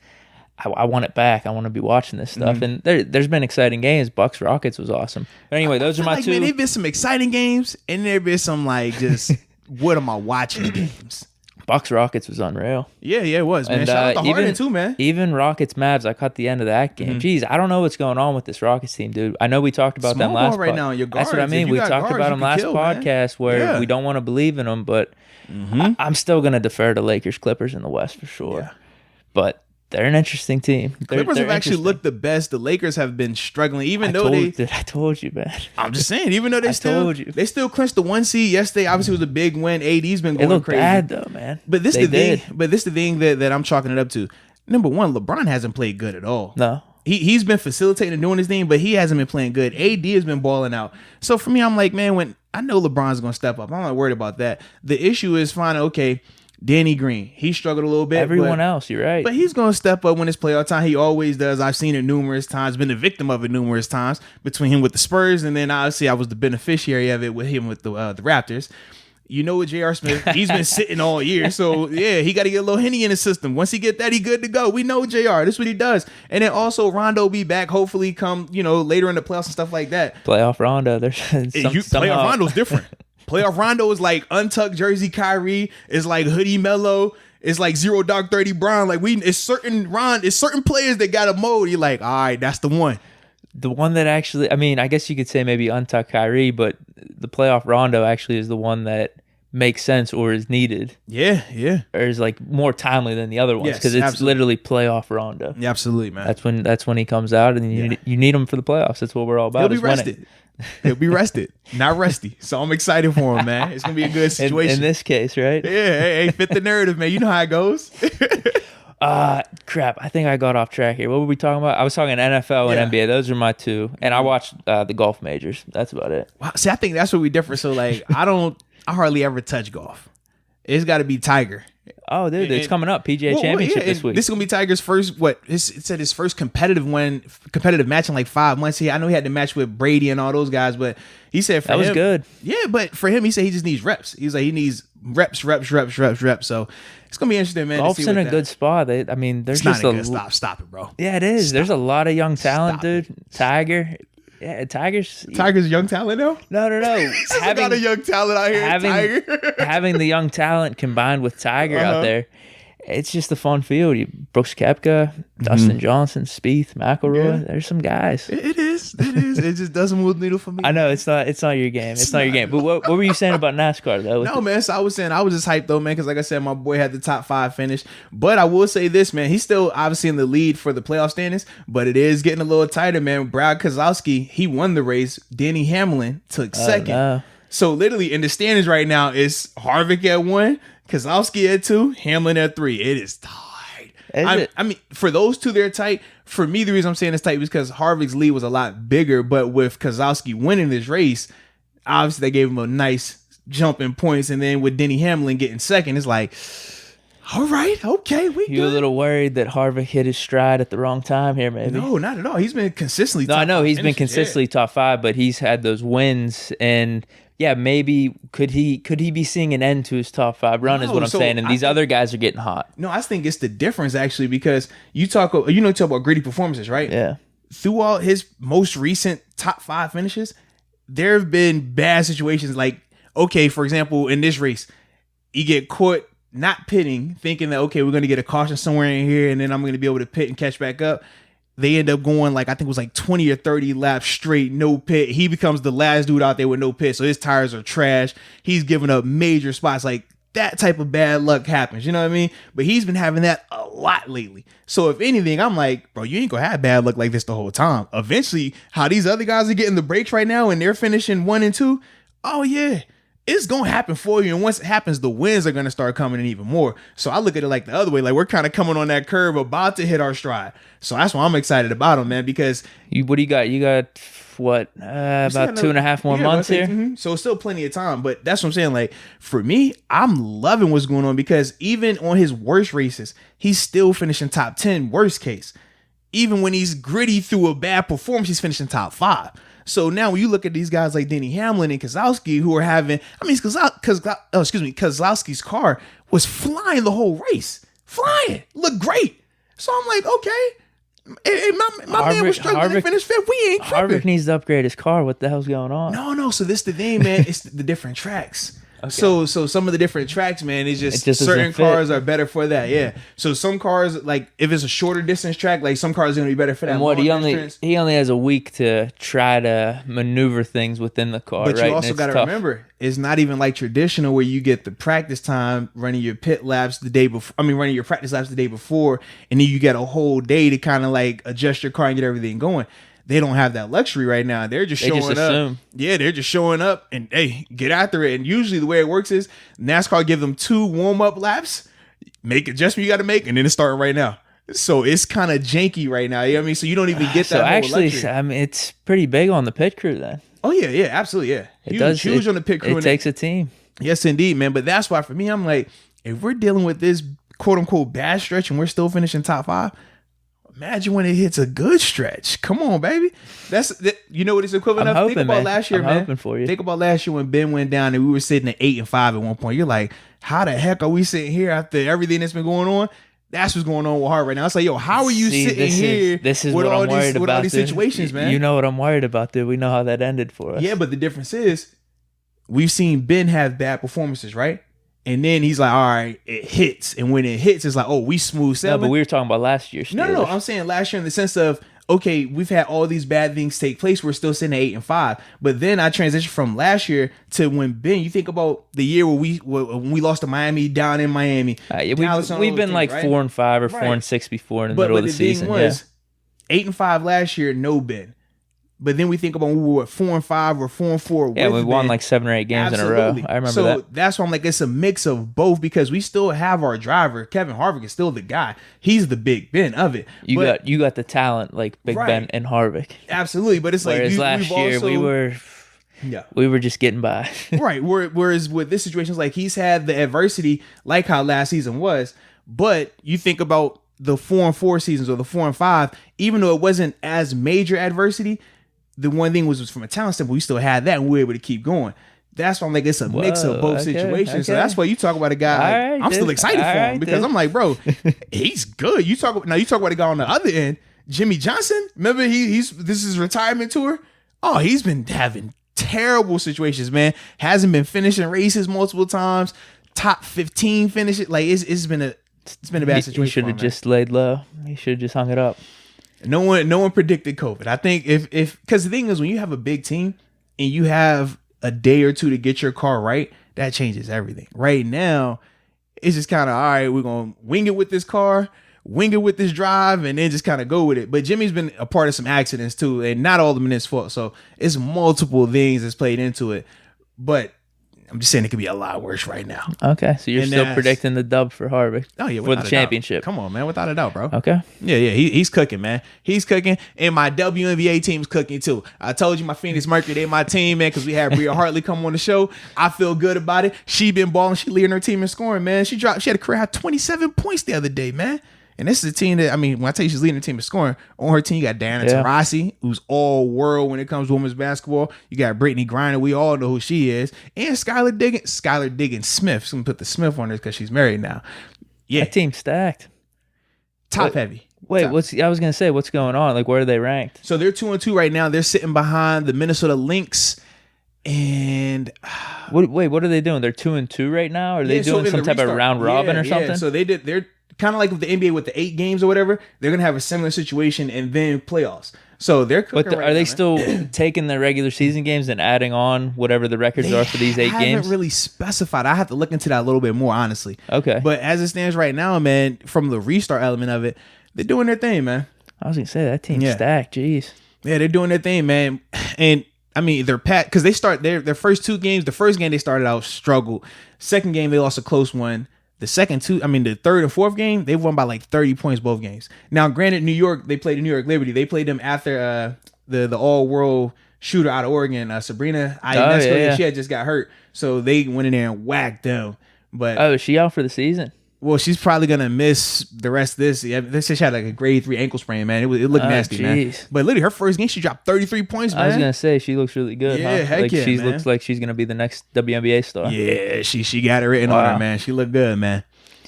I want it back. I want to be watching this stuff, and there's been exciting games. Bucks Rockets was awesome. But anyway, those are my two. Man, there've been some exciting games, and there've been some just what am I watching games. Bucks Rockets was unreal. Yeah, it was, man. Shout out to Harden too, man. Even Rockets Mavs, I caught the end of that game. Jeez, I don't know what's going on with this Rockets team, dude. I know we talked about them last right now. Your guards, that's what I mean. We talked about them last podcast where we don't want to believe in them, but I'm still going to defer to Lakers Clippers in the West for sure. Yeah. But they're an interesting team. Clippers have actually looked the best. The Lakers have been struggling, even though I told you, man. I'm just saying, even though they still clinched the 1 seed yesterday. Obviously, it was a big win. AD's been going crazy. Bad though, man. But this is the thing that I'm chalking it up to. Number one, LeBron hasn't played good at all. No. He's been facilitating and doing his thing, but he hasn't been playing good. AD has been balling out. So for me, I'm like, man, when I know LeBron's going to step up, I'm not worried about that. The issue is fine. Okay. Danny Green, he struggled a little bit. Everyone else, you're right. But he's going to step up when it's playoff time. He always does. I've seen it numerous times, been the victim of it numerous times between him with the Spurs, and then obviously I was the beneficiary of it with him with the Raptors. You know what, J.R. Smith, he's been sitting all year. So, yeah, he got to get a little Henny in his system. Once he get that, he good to go. We know J.R. That's what he does. And then also Rondo be back, hopefully come, later in the playoffs and stuff like that. Playoff Rondo. Playoff Rondo's different. Playoff Rondo is like untucked jersey Kyrie. It's like hoodie Melo. It's like 0 Dark 30 Brown. Like it's certain players that got a mode. You're like, all right, that's the one. The one that actually, I mean, I guess you could say maybe untucked Kyrie, but the playoff Rondo actually is the one that makes sense or is needed. Yeah. Or is like more timely than the other ones because it's literally playoff Rondo. Yeah, absolutely, man. That's when he comes out and you need him for the playoffs. That's what we're all about. He'll be rested. He'll be rested, not rusty. So I'm excited for him, man. It's gonna be a good situation in this case, right? Yeah. Hey, fit the narrative, man. You know how it goes. Crap. I think I got off track here. What were we talking about? I was talking NFL and NBA. Those are my two, and I watched the golf majors. That's about it. Wow. See, I think that's where we differ. So like, I hardly ever touch golf. It's got to be Tiger. Oh, dude, it's coming up. PGA Championship this week. This is gonna be Tiger's first. It said his first competitive match in like 5 months. I know he had to match with Brady and all those guys, but he said for him, that was good. Yeah, but for him, he said he just needs reps. He's like he needs reps. So it's gonna be interesting, man. Golf's in a good spot. There's it's just not a good stop it, bro. Yeah, it is. There's a lot of young talent, dude. Tiger. Yeah, Tiger's a young talent now? No. Having got a young talent out here, Tiger. Having the young talent combined with Tiger out there, it's just a fun field. Brooks Koepka, Dustin Johnson, Spieth, McIlroy. Yeah. There's some guys. It is. It just doesn't move the needle for me. I know it's not your game. It's not your game. But what were you saying about NASCAR though? No, man. So I was saying I was just hyped though, man, because like I said, my boy had the top 5 finish. But I will say this, man. He's still obviously in the lead for the playoff standings, but it is getting a little tighter, man. Brad Keselowski, he won the race. Denny Hamlin took second. No. So literally in the standings right now is Harvick at 1, Keselowski at 2, Hamlin at 3. It is tight. I mean, for those two, they're tight. For me, the reason I'm saying it's tight is because Harvick's lead was a lot bigger, but with Keselowski winning this race, obviously they gave him a nice jump in points, and then with Denny Hamlin getting second, it's like, all right, okay, we You a little worried that Harvick hit his stride at the wrong time here, maybe? No, not at all. He's been consistently top 5. No, I know he's been consistently top 5, but he's had those wins, and yeah, maybe could he be seeing an end to his top 5 run is what I'm saying, and these other guys are getting hot. No, I think it's the difference actually, because you talk about gritty performances, right? Yeah. Through all his most recent top 5 finishes, there have been bad situations. Like, okay, for example, in this race, you get caught not pitting, thinking that okay, we're going to get a caution somewhere in here, and then I'm going to be able to pit and catch back up. They end up going like, I think it was like 20 or 30 laps straight, no pit. He becomes the last dude out there with no pit. So his tires are trash. He's giving up major spots. Like that type of bad luck happens. You know what I mean? But he's been having that a lot lately. So if anything, I'm like, bro, you ain't gonna have bad luck like this the whole time. Eventually, how these other guys are getting the breaks right now and they're finishing 1 and 2. Oh yeah. It's going to happen for you. And once it happens, the wins are going to start coming in even more. So I look at it like the other way. Like we're kind of coming on that curve, about to hit our stride. So that's why I'm excited about him, man, because... What do you got? You got, what, about 2.5 more months here? Mm-hmm. So it's still plenty of time. But that's what I'm saying. Like, for me, I'm loving what's going on because even on his worst races, he's still finishing top 10, worst case. Even when he's gritty through a bad performance, he's finishing top 5. So now when you look at these guys like Denny Hamlin and Keselowski who are having, Keselowski's car was flying the whole race. Flying. Looked great. So I'm like, okay. My man was struggling to finish 5th. We ain't tripping. Harvick needs to upgrade his car. What the hell's going on? No. So this the thing, man. It's the different tracks. Okay. So some of the different tracks, man, it's just certain cars are better for that. Yeah. So some cars, like if it's a shorter distance track, like some cars are gonna be better for that. And what he only has a week to try to maneuver things within the car. But right? You also got to remember, it's not even like traditional where you get the practice time running your pit laps the day before. Running your practice laps the day before, and then you get a whole day to kind of like adjust your car and get everything going. They don't have that luxury right now. They're just showing up. Yeah, they're just showing up and hey, get after it. And usually the way it works is NASCAR give them 2 warm-up laps, make adjustment you got to make, and then it's starting right now. So it's kind of janky right now. You know what I mean? So you don't even get that whole luxury. I mean, it's pretty big on the pit crew then. Oh, yeah, absolutely, yeah. Huge on the pit crew. It takes a team. Yes, indeed, man. But that's why for me, I'm like, if we're dealing with this quote-unquote bad stretch and we're still finishing top 5, imagine when it hits a good stretch. Come on, baby. You know what it's equivalent of? Think about last year, man. I'm hoping for you. Think about last year when Ben went down and we were sitting at 8 and 5 at one point. You're like, how the heck are we sitting here after everything that's been going on? That's what's going on with Hart right now. It's like, yo, how are you sitting here with all these situations, man? You know what I'm worried about, dude. We know how that ended for us. Yeah, but the difference is we've seen Ben have bad performances, right? And then he's like, all right, it hits. And when it hits, it's like, oh, we smooth sailing. No, but we were talking about last year. No. I'm saying last year in the sense of, okay, we've had all these bad things take place. We're still sitting at 8 and 5. But then I transitioned from last year to when Ben, you think about the year when we lost to Miami down in Miami. We've been like 4 and 5 or 4 and 6 before in the middle of the season. But the thing was, 8 and 5 last year, no Ben. But then we think about when we were at 4 and 5 or 4 and 4. Yeah, we won like 7 or 8 games in a row. I remember that. So that's why I'm like, it's a mix of both because we still have our driver. Kevin Harvick is still the guy. He's the Big Ben of it. You got the talent like Big Ben and Harvick. Absolutely, but it's like last year we were. Yeah. We were just getting by. Right. Whereas with this situation, it's like he's had the adversity like how last season was. But you think about the 4-4 seasons or the 4-5, even though it wasn't as major adversity, the one thing was from a talent standpoint, we still had that and we were able to keep going. That's why I'm like, it's a mix of both situations. Okay. So that's why you talk about a guy. Like, I'm still excited for him because I'm like, bro, he's good. You talk about a guy on the other end, Jimmie Johnson. Remember, this is his retirement tour. Oh, he's been having terrible situations, man. Hasn't been finishing races multiple times. Top 15 finishes. Like it's been a bad situation. He should have just laid low. He should have just hung it up. No one predicted COVID. I think if because the thing is, when you have a big team and you have a day or two to get your car right, that changes everything. Right now, it's just kind of, all right, we're going to wing it with this car, wing it with this drive, and then just kind of go with it. But Jimmy's been a part of some accidents too, and not all of them in his fault. So it's multiple things that's played into it. But I'm just saying it could be a lot worse right now. Okay, so you're still predicting the dub for Harvick. Oh yeah, for the championship. Come on, man, without a doubt, bro. Okay. Yeah, he's cooking, man. He's cooking, and my WNBA team's cooking too. I told you my Phoenix Mercury, they my team, man, because we had Bria Hartley come on the show. I feel good about it. She been balling. She leading her team in scoring, man. She had a career high 27 points the other day, man. And this is a team that, I mean, when I tell you she's leading the team in scoring, on her team you got Diana Taurasi, who's all world when it comes to women's basketball. You got Brittany Griner, we all know who she is. And Skylar Diggins Smith. She's going to put the Smith on her because she's married now. Yeah. That team's stacked. Top heavy. Wait, I was going to say, what's going on? Like, where are they ranked? So they're 2-2 right now. They're sitting behind the Minnesota Lynx. And what are they doing? They're 2-2 right now? Are they doing some type of round robin or something? Yeah, so they're kind of like with the NBA with the 8 games or whatever, they're going to have a similar situation and then playoffs. So they're cooking. But are they still taking the regular season games and adding on whatever the records are for these 8 games? They haven't really specified. I have to look into that a little bit more, honestly. Okay. But as it stands right now, man, from the restart element of it, they're doing their thing, man. I was going to say, that team's stacked. Jeez. Yeah, they're doing their thing, man. And I mean, they're packed because they start their first 2 games. The first game they started out struggled. Second game, they lost a close one. The third and fourth game, they won by like 30 points both games. Now, granted, New York, they played the New York Liberty. They played them after the all-world shooter out of Oregon, Sabrina Ionescu. She had just got hurt. So they went in there and whacked them. But is she out for the season? Well, she's probably going to miss the rest of this. This she had like a grade 3 ankle sprain, man. It looked nasty, man. But literally, her first game, she dropped 33 points, man. I was going to say, she looks really good, yeah, huh? Heck she man. looks like she's going to be the next WNBA star. Yeah, she got it written on her, man. She looked good, man.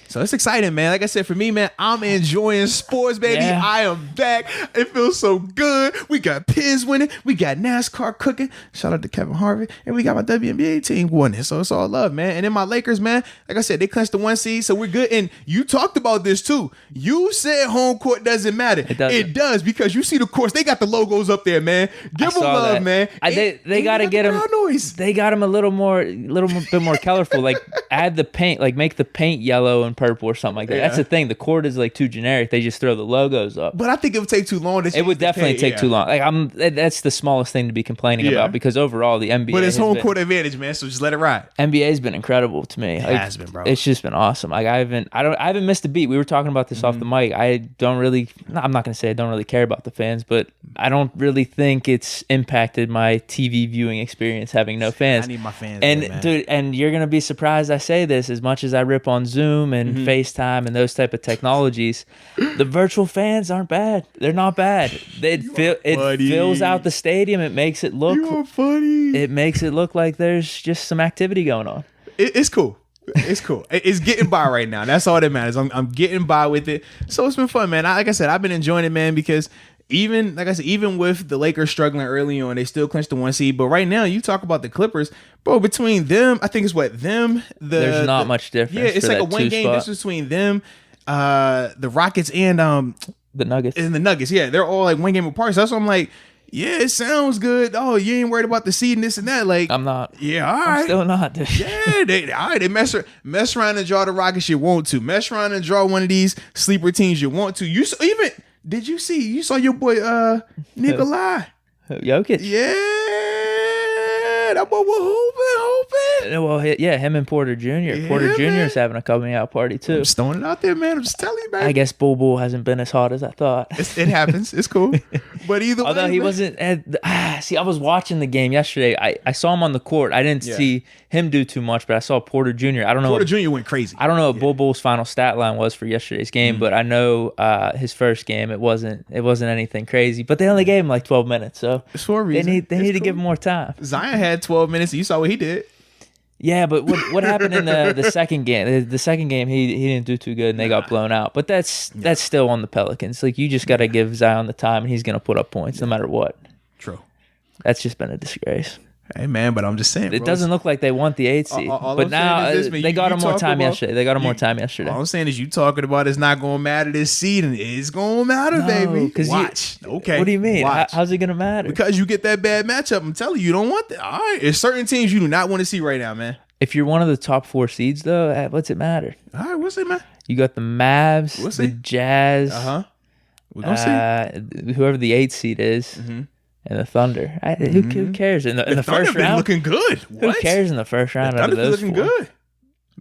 So it's exciting, man. Like I said, for me, man, I'm enjoying sports, baby. Yeah. I am back. It feels so good. We got Piz winning. We got NASCAR cooking. Shout out to Kevin Harvick. And we got my WNBA team winning. So it's all love, man. And then my Lakers, man, like I said, they clinched the 1 seed. So we're good. And you talked about this too. You said home court doesn't matter. It does because you see the course. They got the logos up there, man. Give them love, that. Man. They got to get them. They got them a little bit more colorful. Like add the paint, like make the paint yellow and purple or something like that. Yeah. That's the thing. The court is like too generic. They just throw the logos up. But I think it would take too long. It would definitely take too long. Like that's the smallest thing to be complaining about because overall the NBA. But it's home court advantage, man. So just let it ride. NBA's been incredible to me. It has been, bro. It's just been awesome. Like I haven't missed a beat. We were talking about this off the mic. I'm not gonna say I don't really care about the fans, but I don't really think it's impacted my TV viewing experience having no fans. I need my fans. And there, man. dude, and you're gonna be surprised I say this. As much as I rip on Zoom and FaceTime and those type of technologies, the virtual fans aren't bad. They're not bad. It fills out the stadium. It makes it look. You are funny. It makes it look like there's just some activity going on. It's cool. It's cool. It's getting by right now. That's all that matters. I'm getting by with it. So it's been fun, man. Like I said, I've been enjoying it, man, because even with the Lakers struggling early on, they still clinched the 1 seed. But right now, you talk about the Clippers, bro. Between them, I think it's there's not much difference. Yeah, it's like a 1 game difference between them, the Rockets and the Nuggets. And the Nuggets, yeah, they're all like 1 game apart. So that's why I'm like, yeah, it sounds good. Oh, you ain't worried about the seed and this and that. Like, I'm not. Yeah, all right. I'm still not, dude. Yeah, they mess around and draw the Rockets you want to. Mess around and draw one of these sleeper teams you want to. You saw your boy Nikolai Jokic? Yeah, that boy was hooping. did? Well, yeah, him and Porter Jr. Yeah, Porter Jr. man. is having a coming out party too. I'm just throwing it out there, man. I'm just telling you, man. I guess Bull hasn't been as hot as I thought. It happens. It's cool. But either way, although he wasn't. See, I was watching the game yesterday. I saw him on the court. I didn't see him do too much, but I saw Porter Jr. I don't know. Porter Jr. went crazy. I don't know what Bull's final stat line was for yesterday's game, but I know his first game it wasn't anything crazy. But they only gave him like 12 minutes, so it's for a reason. They need to give him more time. Zion had 12 minutes. And you saw what he did. Yeah, but what happened in the second game? The second game he didn't do too good and they got blown out. But that's still on the Pelicans. Like you just got to give Zion the time and he's going to put up points no matter what. True. That's just been a disgrace. Hey man, but I'm just saying, it doesn't look like they want the 8th seed. But now they got him more time yesterday. They got him more time yesterday. All I'm saying is you talking about it's not going to matter this seed, and it's going to matter, baby. Watch. Okay. What do you mean? Watch. How's it going to matter? Because you get that bad matchup. I'm telling you don't want that. All right. There's certain teams you do not want to see right now, man. If you're one of the top 4 seeds, though, what's it matter? All right. What's it, man? You got the Mavs, the Jazz. We're going to see. Whoever the 8th seed is. And the Thunder. Who cares? In the first round? Looking good. Who cares in the first round? The Thunder's looking good.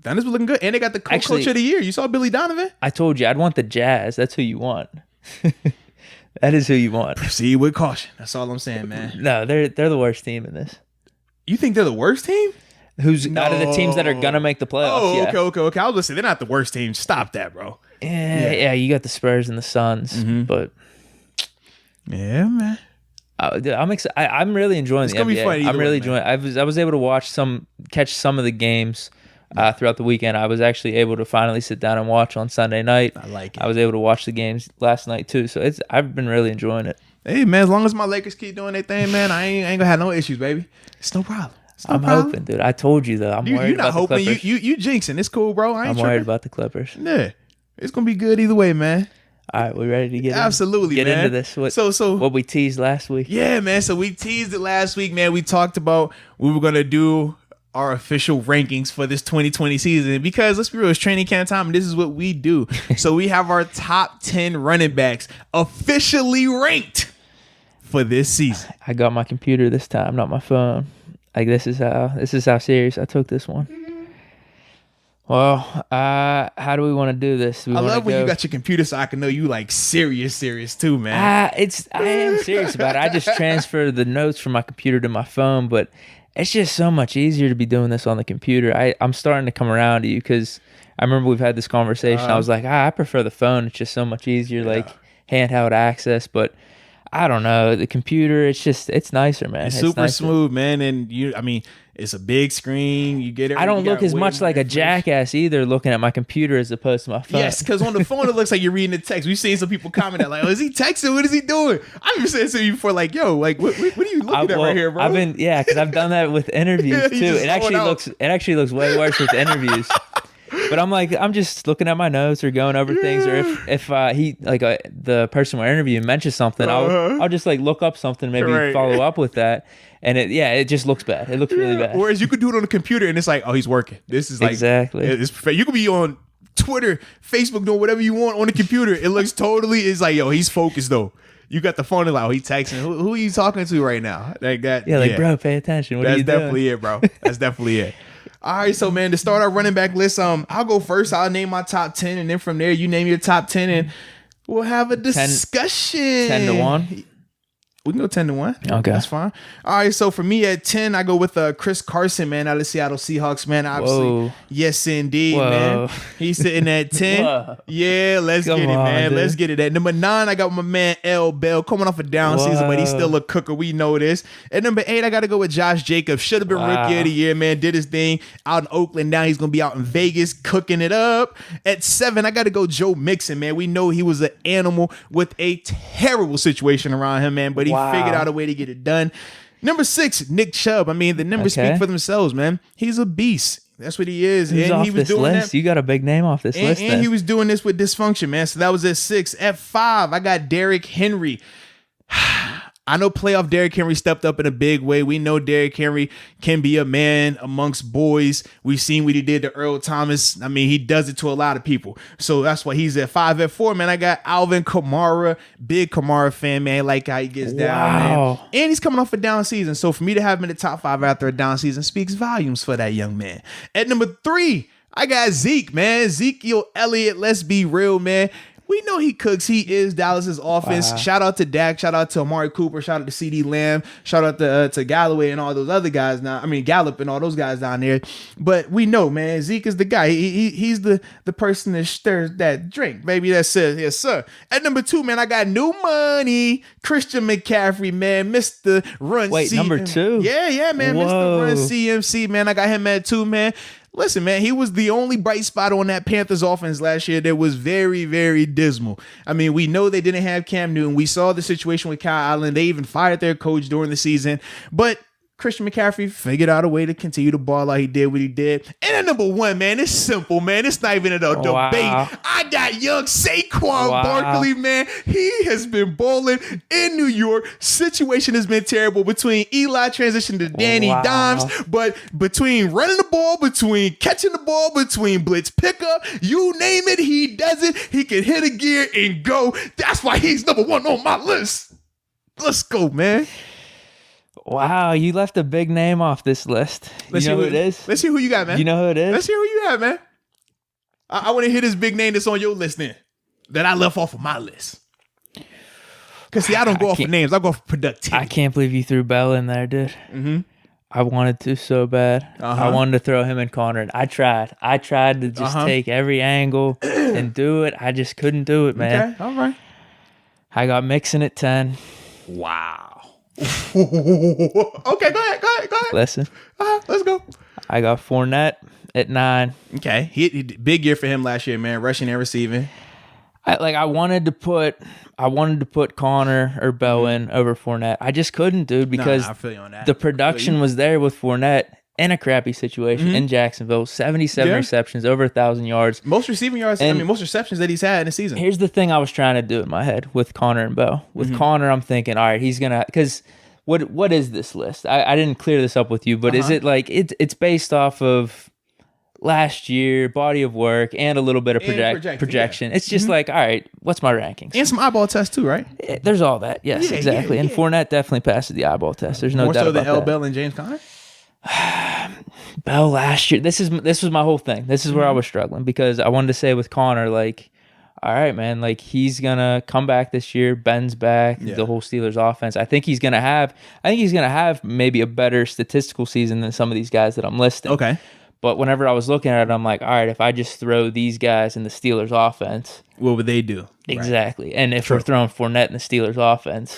Thunder's looking good. And they got the coach of the year. You saw Billy Donovan? I told you, I'd want the Jazz. That's who you want. That is who you want. Proceed with caution. That's all I'm saying, man. No, they're the worst team in this. You think they're the worst team? Who's out of the teams that are going to make the playoffs? Oh, okay. I was going to say, they're not the worst team. Stop that, bro. Yeah, you got the Spurs and the Suns, but... Yeah, man. I'm excited. I'm really enjoying the NBA. Be fun I'm really enjoying. I was able to catch some of the games throughout the weekend. I was actually able to finally sit down and watch on Sunday night. I like it. I was able to watch the games last night too. So I've been really enjoying it. Hey man, as long as my Lakers keep doing their thing, man, I ain't gonna have no issues, baby. It's no problem. I'm hoping, dude. I told you though. I'm worried about the Clippers. You're not hoping. You jinxing. It's cool, bro. I'm worried about the Clippers. Yeah, it's gonna be good either way, man. All right, we ready to get man. Into this? What we teased last week? Yeah, man. So we teased it last week, man. We talked about we were gonna do our official rankings for this 2020 season because let's be real, it's training camp time, and this is what we do. So we have our top 10 running backs officially ranked for this season. I got my computer this time, not my phone. Like this is how serious I took this one. Well, how do we want to do this? I love when you got your computer so I can know you like serious too, man. I am serious about it. I just transfer the notes from my computer to my phone, but it's just so much easier to be doing this on the computer. I'm starting to come around to you because I remember we've had this conversation. I was like, I prefer the phone. It's just so much easier, like handheld access, but I don't know. The computer, it's nicer, man. It's super smooth, man. And it's a big screen. You get it. I don't look as much like a jackass either looking at my computer as opposed to my phone. Yes, because on the phone, it looks like you're reading the text. We've seen some people comment that, like, oh, is he texting? What is he doing? I've been saying to you before, like, yo, like, what are you looking at right here, bro? Because I've done that with interviews, too. It actually looks way worse with interviews. But I'm just looking at my notes or going over things, or if the person we're interviewing mentions something, I'll just like look up something, maybe follow up with that, and it just looks bad. It looks really bad. Whereas you could do it on the computer, and it's like, oh, he's working. This is like exactly. You could be on Twitter, Facebook, doing whatever you want on the computer. It looks totally. It's like, yo, he's focused though. You got the phone and like, oh, he's texting. Who are you talking to right now? Like that. Yeah, bro, pay attention. What are you doing? That's definitely it, bro. That's definitely it. All right, so man, to start our running back list, I'll go first. I'll name my top 10, and then from there, you name your top 10, and we'll have a discussion. 10-1. We can go 10-1. Okay, that's fine. All right, so for me at 10, I go with Chris Carson, man, out of the Seattle Seahawks, man. Obviously, whoa. Yes, indeed, man. He's sitting at 10. Yeah, let's get it, man. Dude. Let's get it. At number 9, I got my man L. Bell coming off a down season, but he's still a cooker. We know this. At number 8, I got to go with Josh Jacobs. Should have been rookie of the year, man. Did his thing out in Oakland. Now he's gonna be out in Vegas cooking it up. At 7, I got to go Joe Mixon, man. We know he was an animal with a terrible situation around him, man, but he figured out a way to get it done. Number 6, Nick Chubb. I mean, the numbers speak for themselves, man. He's a beast. That's what he is. Who's and he was doing list? That. You got a big name off this list. And he was doing this with dysfunction, man. So that was at 6. At 5, I got Derrick Henry. I know playoff Derrick Henry stepped up in a big way. We know Derrick Henry can be a man amongst boys. We've seen what he did to Earl Thomas. I mean, he does it to a lot of people. So that's why he's at 5 at 4, man. I got Alvin Kamara, big Kamara fan, man. I like how he gets down, man. And he's coming off a down season. So for me to have him in the top 5 after a down season speaks volumes for that young man. At number 3, I got Zeke, man. Ezekiel Elliott, let's be real, man. We know he cooks. He is Dallas's offense. Wow. Shout out to Dak. Shout out to Amari Cooper. Shout out to CD Lamb. Shout out to Galloway and all those other guys now. I mean, Gallup and all those guys down there. But we know, man, Zeke is the guy. He's the person that stirs that drink. Baby, that's it. Yes, sir. At number 2, man, I got new money. Christian McCaffrey, man. Mr. Run Wait, number 2? Yeah, man. Whoa. Mr. Run CMC, man. I got him at 2, man. Listen, man, he was the only bright spot on that Panthers offense last year that was very, very dismal. I mean, we know they didn't have Cam Newton. We saw the situation with Kyle Allen. They even fired their coach during the season. But Christian McCaffrey figured out a way to continue to ball like he did what he did. And at number 1, man, it's simple, man. It's not even a debate. I got young Saquon Barkley, man. He has been balling in New York. Situation has been terrible between Eli transition to Danny Dimes, but between running the ball, between catching the ball, between blitz pickup, you name it, he does it. He can hit a gear and go. That's why he's number 1 on my list. Let's go, man. Wow, you left a big name off this list. You know who it is? Let's see who you got, man. You know who it is? Let's hear who you got, man. I want to hear this big name that's on your list then, that I left off of my list. Because, see, I don't go off of names. I go off productivity. I can't believe you threw Bell in there, dude. Mm-hmm. I wanted to so bad. I wanted to throw him and Connor. And I tried to just take every angle and do it. I just couldn't do it, man. Okay, all right. I got Mixon at 10. Wow. Okay, go ahead. Listen. Let's go. I got Fournette at 9. Okay. He big year for him last year, man. Rushing and receiving. I wanted to put Connor or Bell in over Fournette. I just couldn't, dude, because I feel you on that. The production was there with Fournette in a crappy situation in Jacksonville. 77 receptions, over 1,000 yards. Most receiving yards, most receptions that he's had in a season. Here's the thing I was trying to do in my head with Connor and Bell. With Connor, I'm thinking, all right, he's going to, because what is this list? I didn't clear this up with you, but is it like, it's based off of last year, body of work, and a little bit of projection. Yeah. It's just like, all right, what's my rankings? And some eyeball tests too, right? There's all that. Yes, exactly. And Fournette definitely passes the eyeball test. There's no doubt about that. More so than Bell and James Conner? Bell last year. This was my whole thing. This is where I was struggling, because I wanted to say with Connor, like, all right, man, like, he's gonna come back this year. Ben's back. The whole Steelers offense. I think he's gonna have maybe a better statistical season than some of these guys that I'm listing. Okay. But whenever I was looking at it, I'm like, all right, if I just throw these guys in the Steelers offense, what would they do? Exactly. Right. And if we're throwing Fournette in the Steelers offense,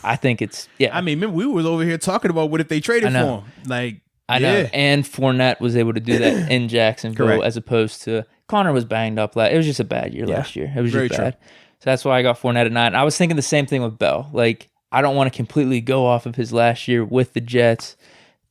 I think it's I mean, remember we was over here talking about what if they traded for him? Like, I know. And Fournette was able to do that in Jacksonville, as opposed to Connor was banged up. It was just a bad year last year. It was just bad. So that's why I got Fournette at 9. I was thinking the same thing with Bell. Like, I don't want to completely go off of his last year with the Jets.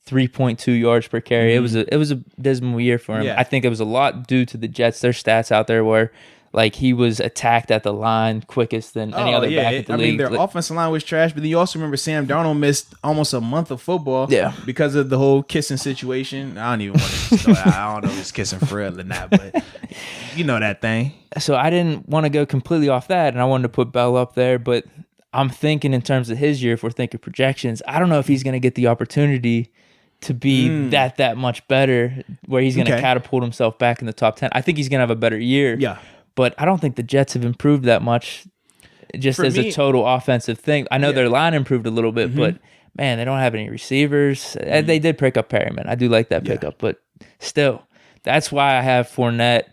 3.2 yards per carry. It was a dismal year for him. Yeah. I think it was a lot due to the Jets. Their stats out there where, like, he was attacked at the line quickest than any other back in the league. Their offensive line was trash, but then you also remember Sam Darnold missed almost a month of football because of the whole kissing situation. I don't even want to start. I don't know if it's kissing for real or not, but you know that thing. So I didn't want to go completely off that, and I wanted to put Bell up there, but I'm thinking in terms of his year, if we're thinking projections, I don't know if he's going to get the opportunity to be that much better, where he's going to catapult himself back in the top 10. I think he's going to have a better year. Yeah. But I don't think the Jets have improved that much just as a total offensive thing. I know their line improved a little bit, but man, they don't have any receivers. They did pick up Perryman. I do like that pickup, but still, that's why I have Fournette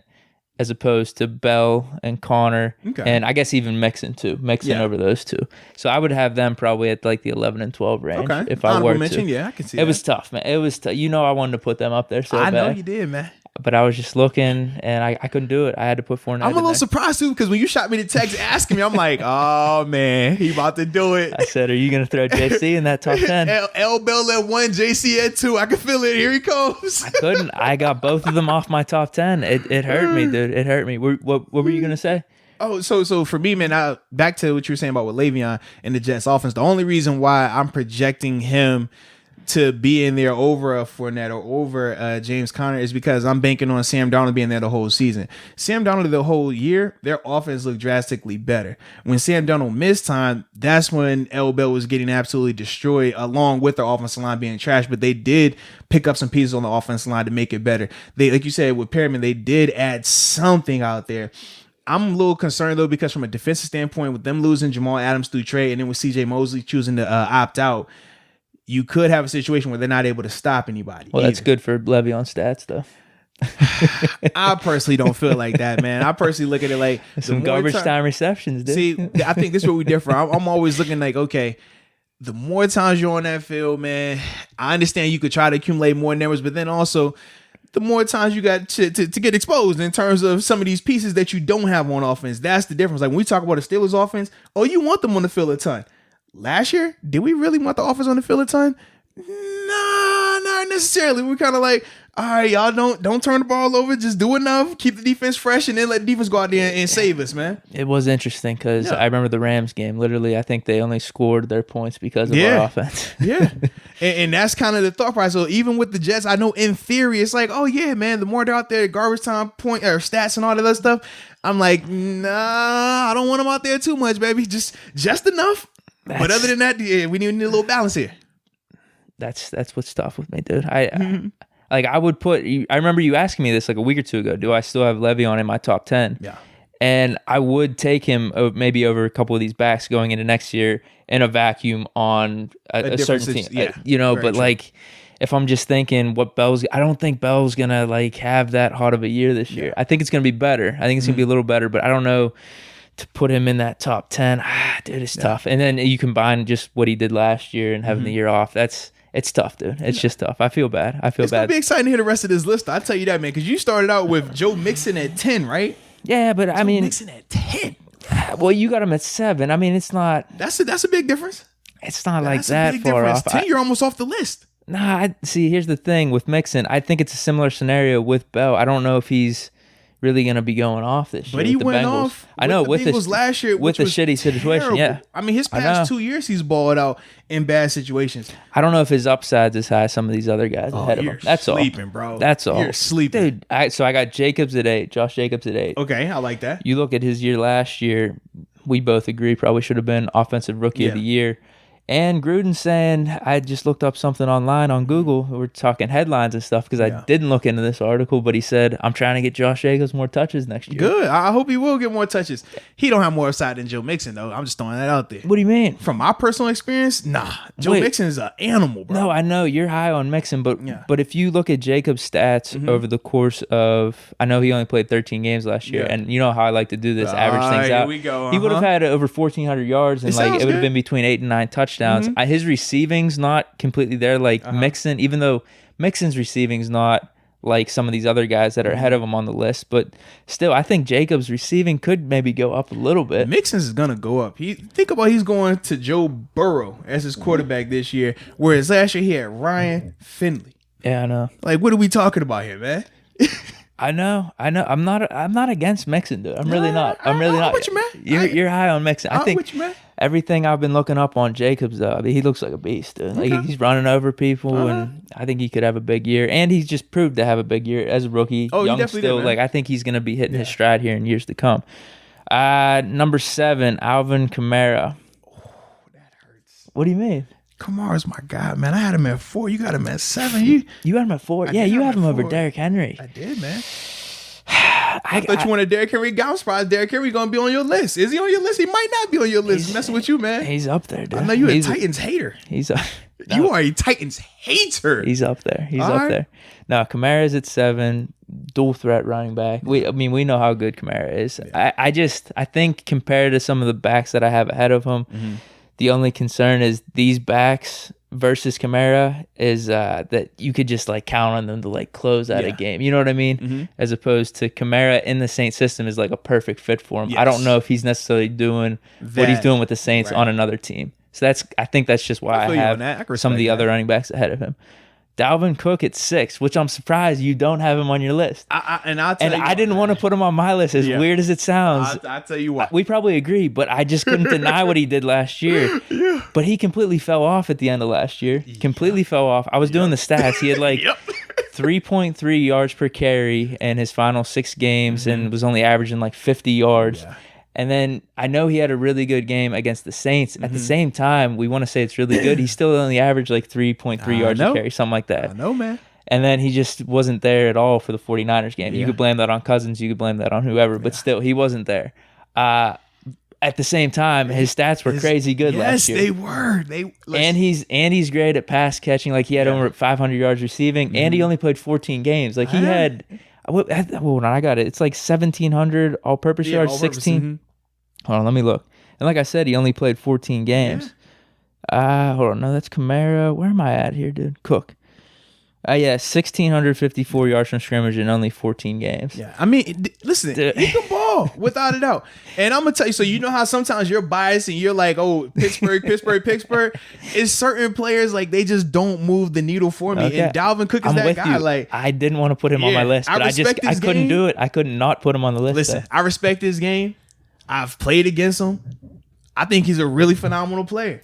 as opposed to Bell and Connor, and I guess even Mixon too. Mixon over those two. So I would have them probably at like the 11 and 12 range if I were to. Yeah, I can see it. It was tough, man. It was tough. You know, I wanted to put them up there so bad. I know you did, man. But I was just looking, and I couldn't do it. I had to put Fournette. I'm a little surprised too, because when you shot me the text asking me, I'm like, oh man, he about to do it. I said, are you going to throw JC in that top 10? L Bell at 1, JC at 2. I can feel it. Here he comes. I couldn't. I got both of them off my top 10. It hurt me, dude. It hurt me. What were you going to say? Oh, so for me, man, back to what you were saying about with Le'Veon and the Jets offense. The only reason why I'm projecting him to be in there over a Fournette or over James Conner is because I'm banking on Sam Darnold being there the whole season. Sam Darnold the whole year, their offense looked drastically better. When Sam Darnold missed time, that's when L. Bell was getting absolutely destroyed, along with their offensive line being trash. But they did pick up some pieces on the offensive line to make it better. They, like you said, with Perriman, they did add something out there. I'm a little concerned, though, because from a defensive standpoint, with them losing Jamal Adams through trade and then with C.J. Mosley choosing to opt out, you could have a situation where they're not able to stop anybody. Well, that's good for Le'Veon stats, though. I personally don't feel like that, man. I personally look at it like some garbage time receptions, dude. See, I think this is where we differ. I'm always looking like, okay, the more times you're on that field, man, I understand you could try to accumulate more numbers, but then also the more times you got to get exposed in terms of some of these pieces that you don't have on offense. That's the difference. Like when we talk about the Steelers offense, you want them on the field a ton. Last year, did we really want the offense on the field a ton? Nah, not necessarily. We're kind of like, all right, y'all don't turn the ball over. Just do enough. Keep the defense fresh, and then let the defense go out there and save us, man. It was interesting because I remember the Rams game. Literally, I think they only scored their points because of our offense. Yeah. And that's kind of the thought process. So even with the Jets, I know in theory, it's like, oh, yeah, man, the more they're out there, garbage time point or stats and all that other stuff, I'm like, nah, I don't want them out there too much, baby. Just enough. But other than that, yeah, we need a little balance here. That's what's tough with me, dude. I would put. I remember you asking me this like a week or two ago. Do I still have Le'Veon in my top 10? Yeah. And I would take him maybe over a couple of these backs going into next year in a vacuum on a certain team. Yeah, but true. Like if I'm just thinking I don't think Bell's gonna like have that hot of a year this year. I think it's gonna be better. I think it's gonna be a little better, but I don't know. To put him in that top 10, dude, it's tough. And then you combine just what he did last year and having the year off. It's tough, dude. It's just tough. I feel bad. It's going to be exciting to hear the rest of this list. I'll tell you that, man, because you started out with Joe Mixon at 10, right? Yeah, but Joe Mixon at 10. Well, you got him at 7. I mean, it's not. That's a big difference. It's not like that far off. 10, you're almost off the list. Nah, see, here's the thing with Mixon. I think it's a similar scenario with Bell. I don't know if he's really going to be going off this year. But he went off. I know with the Bengals last year, with the shitty situation. Terrible. Yeah, I mean, his past 2 years, he's balled out in bad situations. I don't know if his upside's as high as some of these other guys ahead of him. That's sleeping, bro. That's all. You're sleeping, dude. So I got Jacobs at 8. Josh Jacobs at 8. Okay, I like that. You look at his year last year. We both agree probably should have been offensive rookie of the year. And Gruden saying, I just looked up something online on Google. We're talking headlines and stuff because I didn't look into this article, but he said, I'm trying to get Josh Jacobs more touches next year. Good. I hope he will get more touches. He don't have more upside than Joe Mixon, though. I'm just throwing that out there. What do you mean? From my personal experience, nah. Joe Mixon is an animal, bro. No, I know. You're high on Mixon, but if you look at Jacobs' stats over the course of, I know he only played 13 games last year, and you know how I like to do this, average things out. Here we go. He would have had over 1,400 yards, and it would have been between 8 and 9 touchdowns. His receiving's not completely there like Mixon, even though Mixon's receiving's not like some of these other guys that are ahead of him on the list, but still I think Jacobs' receiving could maybe go up a little bit. Mixon's is gonna go up. Think about he's going to Joe Burrow as his quarterback this year, whereas last year he had Ryan Finley. Yeah, I know. Like, what are we talking about here, man? I know. I'm not against Mixon, dude. I'm really not. I'm really not. With you, man. You're high on Mixon. I think with you, man. Everything I've been looking up on Jacobs, though, I mean, he looks like a beast, dude. Like he's running over people, and I think he could have a big year. And he's just proved to have a big year as a rookie. Oh, young still. Like I think he's going to be hitting his stride here in years to come. Number 7, Alvin Kamara. Oh, that hurts. What do you mean? Kamara's my guy, man. I had him at 4. You got him at 7. You had him at 4. Yeah, you have him over Derrick Henry. I did, man. I thought you wanted Derrick Henry. I'm surprised Derrick Henry gonna be on your list. Is he on your list? He might not be on your list. He's messing with you, man. He's up there, dude. I know you're a Titans hater. You are a Titans hater. He's up there. He's up there. No, Kamara's at 7. Dual threat running back. We know how good Kamara is. Yeah. I think compared to some of the backs that I have ahead of him, the only concern is these backs versus Kamara is that you could just like count on them to like close out a game. You know what I mean? As opposed to Kamara in the Saints system is like a perfect fit for him. Yes. I don't know if he's necessarily doing what he's doing with the Saints on another team. So I think that's just why I have some of the other running backs ahead of him. Dalvin Cook at 6, which I'm surprised you don't have him on your list. I didn't want to put him on my list, as weird as it sounds. I'll tell you what. We probably agree, but I just couldn't deny what he did last year. Yeah. But he completely fell off at the end of last year. Completely fell off. I was doing the stats. He had 3.3 yards per carry in his final 6 games and was only averaging 50 yards. Yeah. And then I know he had a really good game against the Saints. At the same time, we want to say it's really good. He still only averaged 3.3 yards a carry, something like that. I know, man. And then he just wasn't there at all for the 49ers game. Yeah. You could blame that on Cousins. You could blame that on whoever. But still, he wasn't there. At the same time, his stats were crazy good last year. Yes, they were. And he's great at pass catching. He had over 500 yards receiving, and he only played 14 games. He had... Hold on, I got it. It's 1,700 all-purpose yards, 16. Hold on, let me look. And like I said, he only played 14 games. Hold on, no, that's Kamara. Where am I at here, dude? Cook. 1,654 yards from scrimmage in only 14 games. Yeah, I mean, listen, he can ball without a doubt. And I'm gonna tell you, so you know how sometimes you're biased and you're like, oh, Pittsburgh. It's certain players they just don't move the needle for me. Okay. And Dalvin Cook is that guy. I didn't want to put him on my list, but I couldn't do it. I could not put him on the list. Listen, I respect his game. I've played against him. I think he's a really phenomenal player.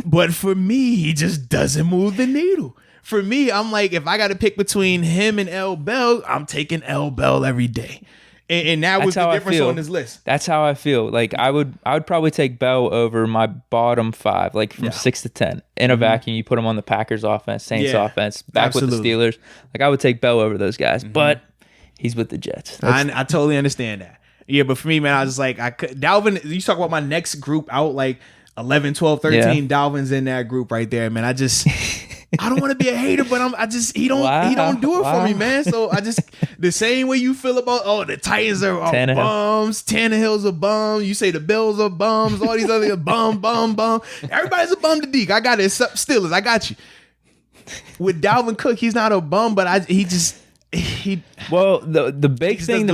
But for me, he just doesn't move the needle. For me, I'm if I got to pick between him and L. Bell, I'm taking L. Bell every day. And that was the difference on his list. That's how I feel. I would probably take Bell over my bottom 5, from 6 to 10. In a vacuum, you put him on the Packers offense, Saints offense, back with the Steelers. I would take Bell over those guys. But he's with the Jets. I totally understand that. Yeah, but for me, man, I was just Dalvin, you talk about my next group out, 11, 12, 13, Dalvin's in that group right there, man. I don't want to be a hater, but he don't do it for me, man. So the same way you feel about, the Titans are bums, Tannehill's a bum, you say the Bills are bums, all these other bum. Everybody's a bum to Deke. I got it, Steelers, I got you. With Dalvin Cook, he's not a bum, but the big thing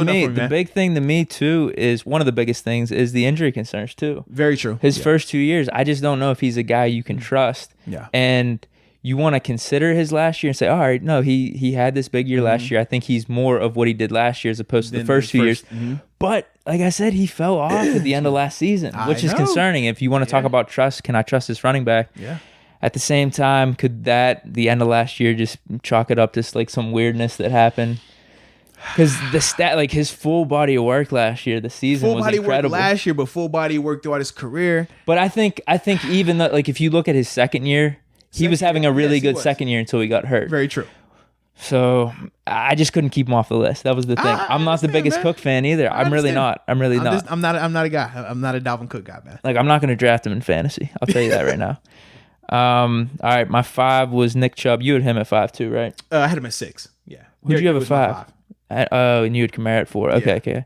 to me too is one of the biggest things is the injury concerns too. Very true. His first 2 years, I just don't know if he's a guy you can trust. Yeah. And you want to consider his last year and say, all right, no, he had this big year last year. I think he's more of what he did last year as opposed to the first 2 years. But like I said, he fell off at the end of last season, which is concerning. If you want to talk about trust, can I trust this running back? Yeah. At the same time, could the end of last year just chalk it up to some weirdness that happened? Because the his full body of work last year, the season was incredible. Full body work last year, but full body work throughout his career. But I think even though, if you look at his second year, he was having a really good second year until he got hurt. Very true. So I just couldn't keep him off the list. That was the thing. I'm not the biggest Cook fan either. I'm really not. I'm not a guy. I'm not a Dalvin Cook guy, man. I'm not going to draft him in fantasy. I'll tell you that right now. All right, my 5 was Nick Chubb. You had him at 5 too, right? I had him at 6. Yeah. Who'd you have at 5? And you had Kamara at 4. Okay.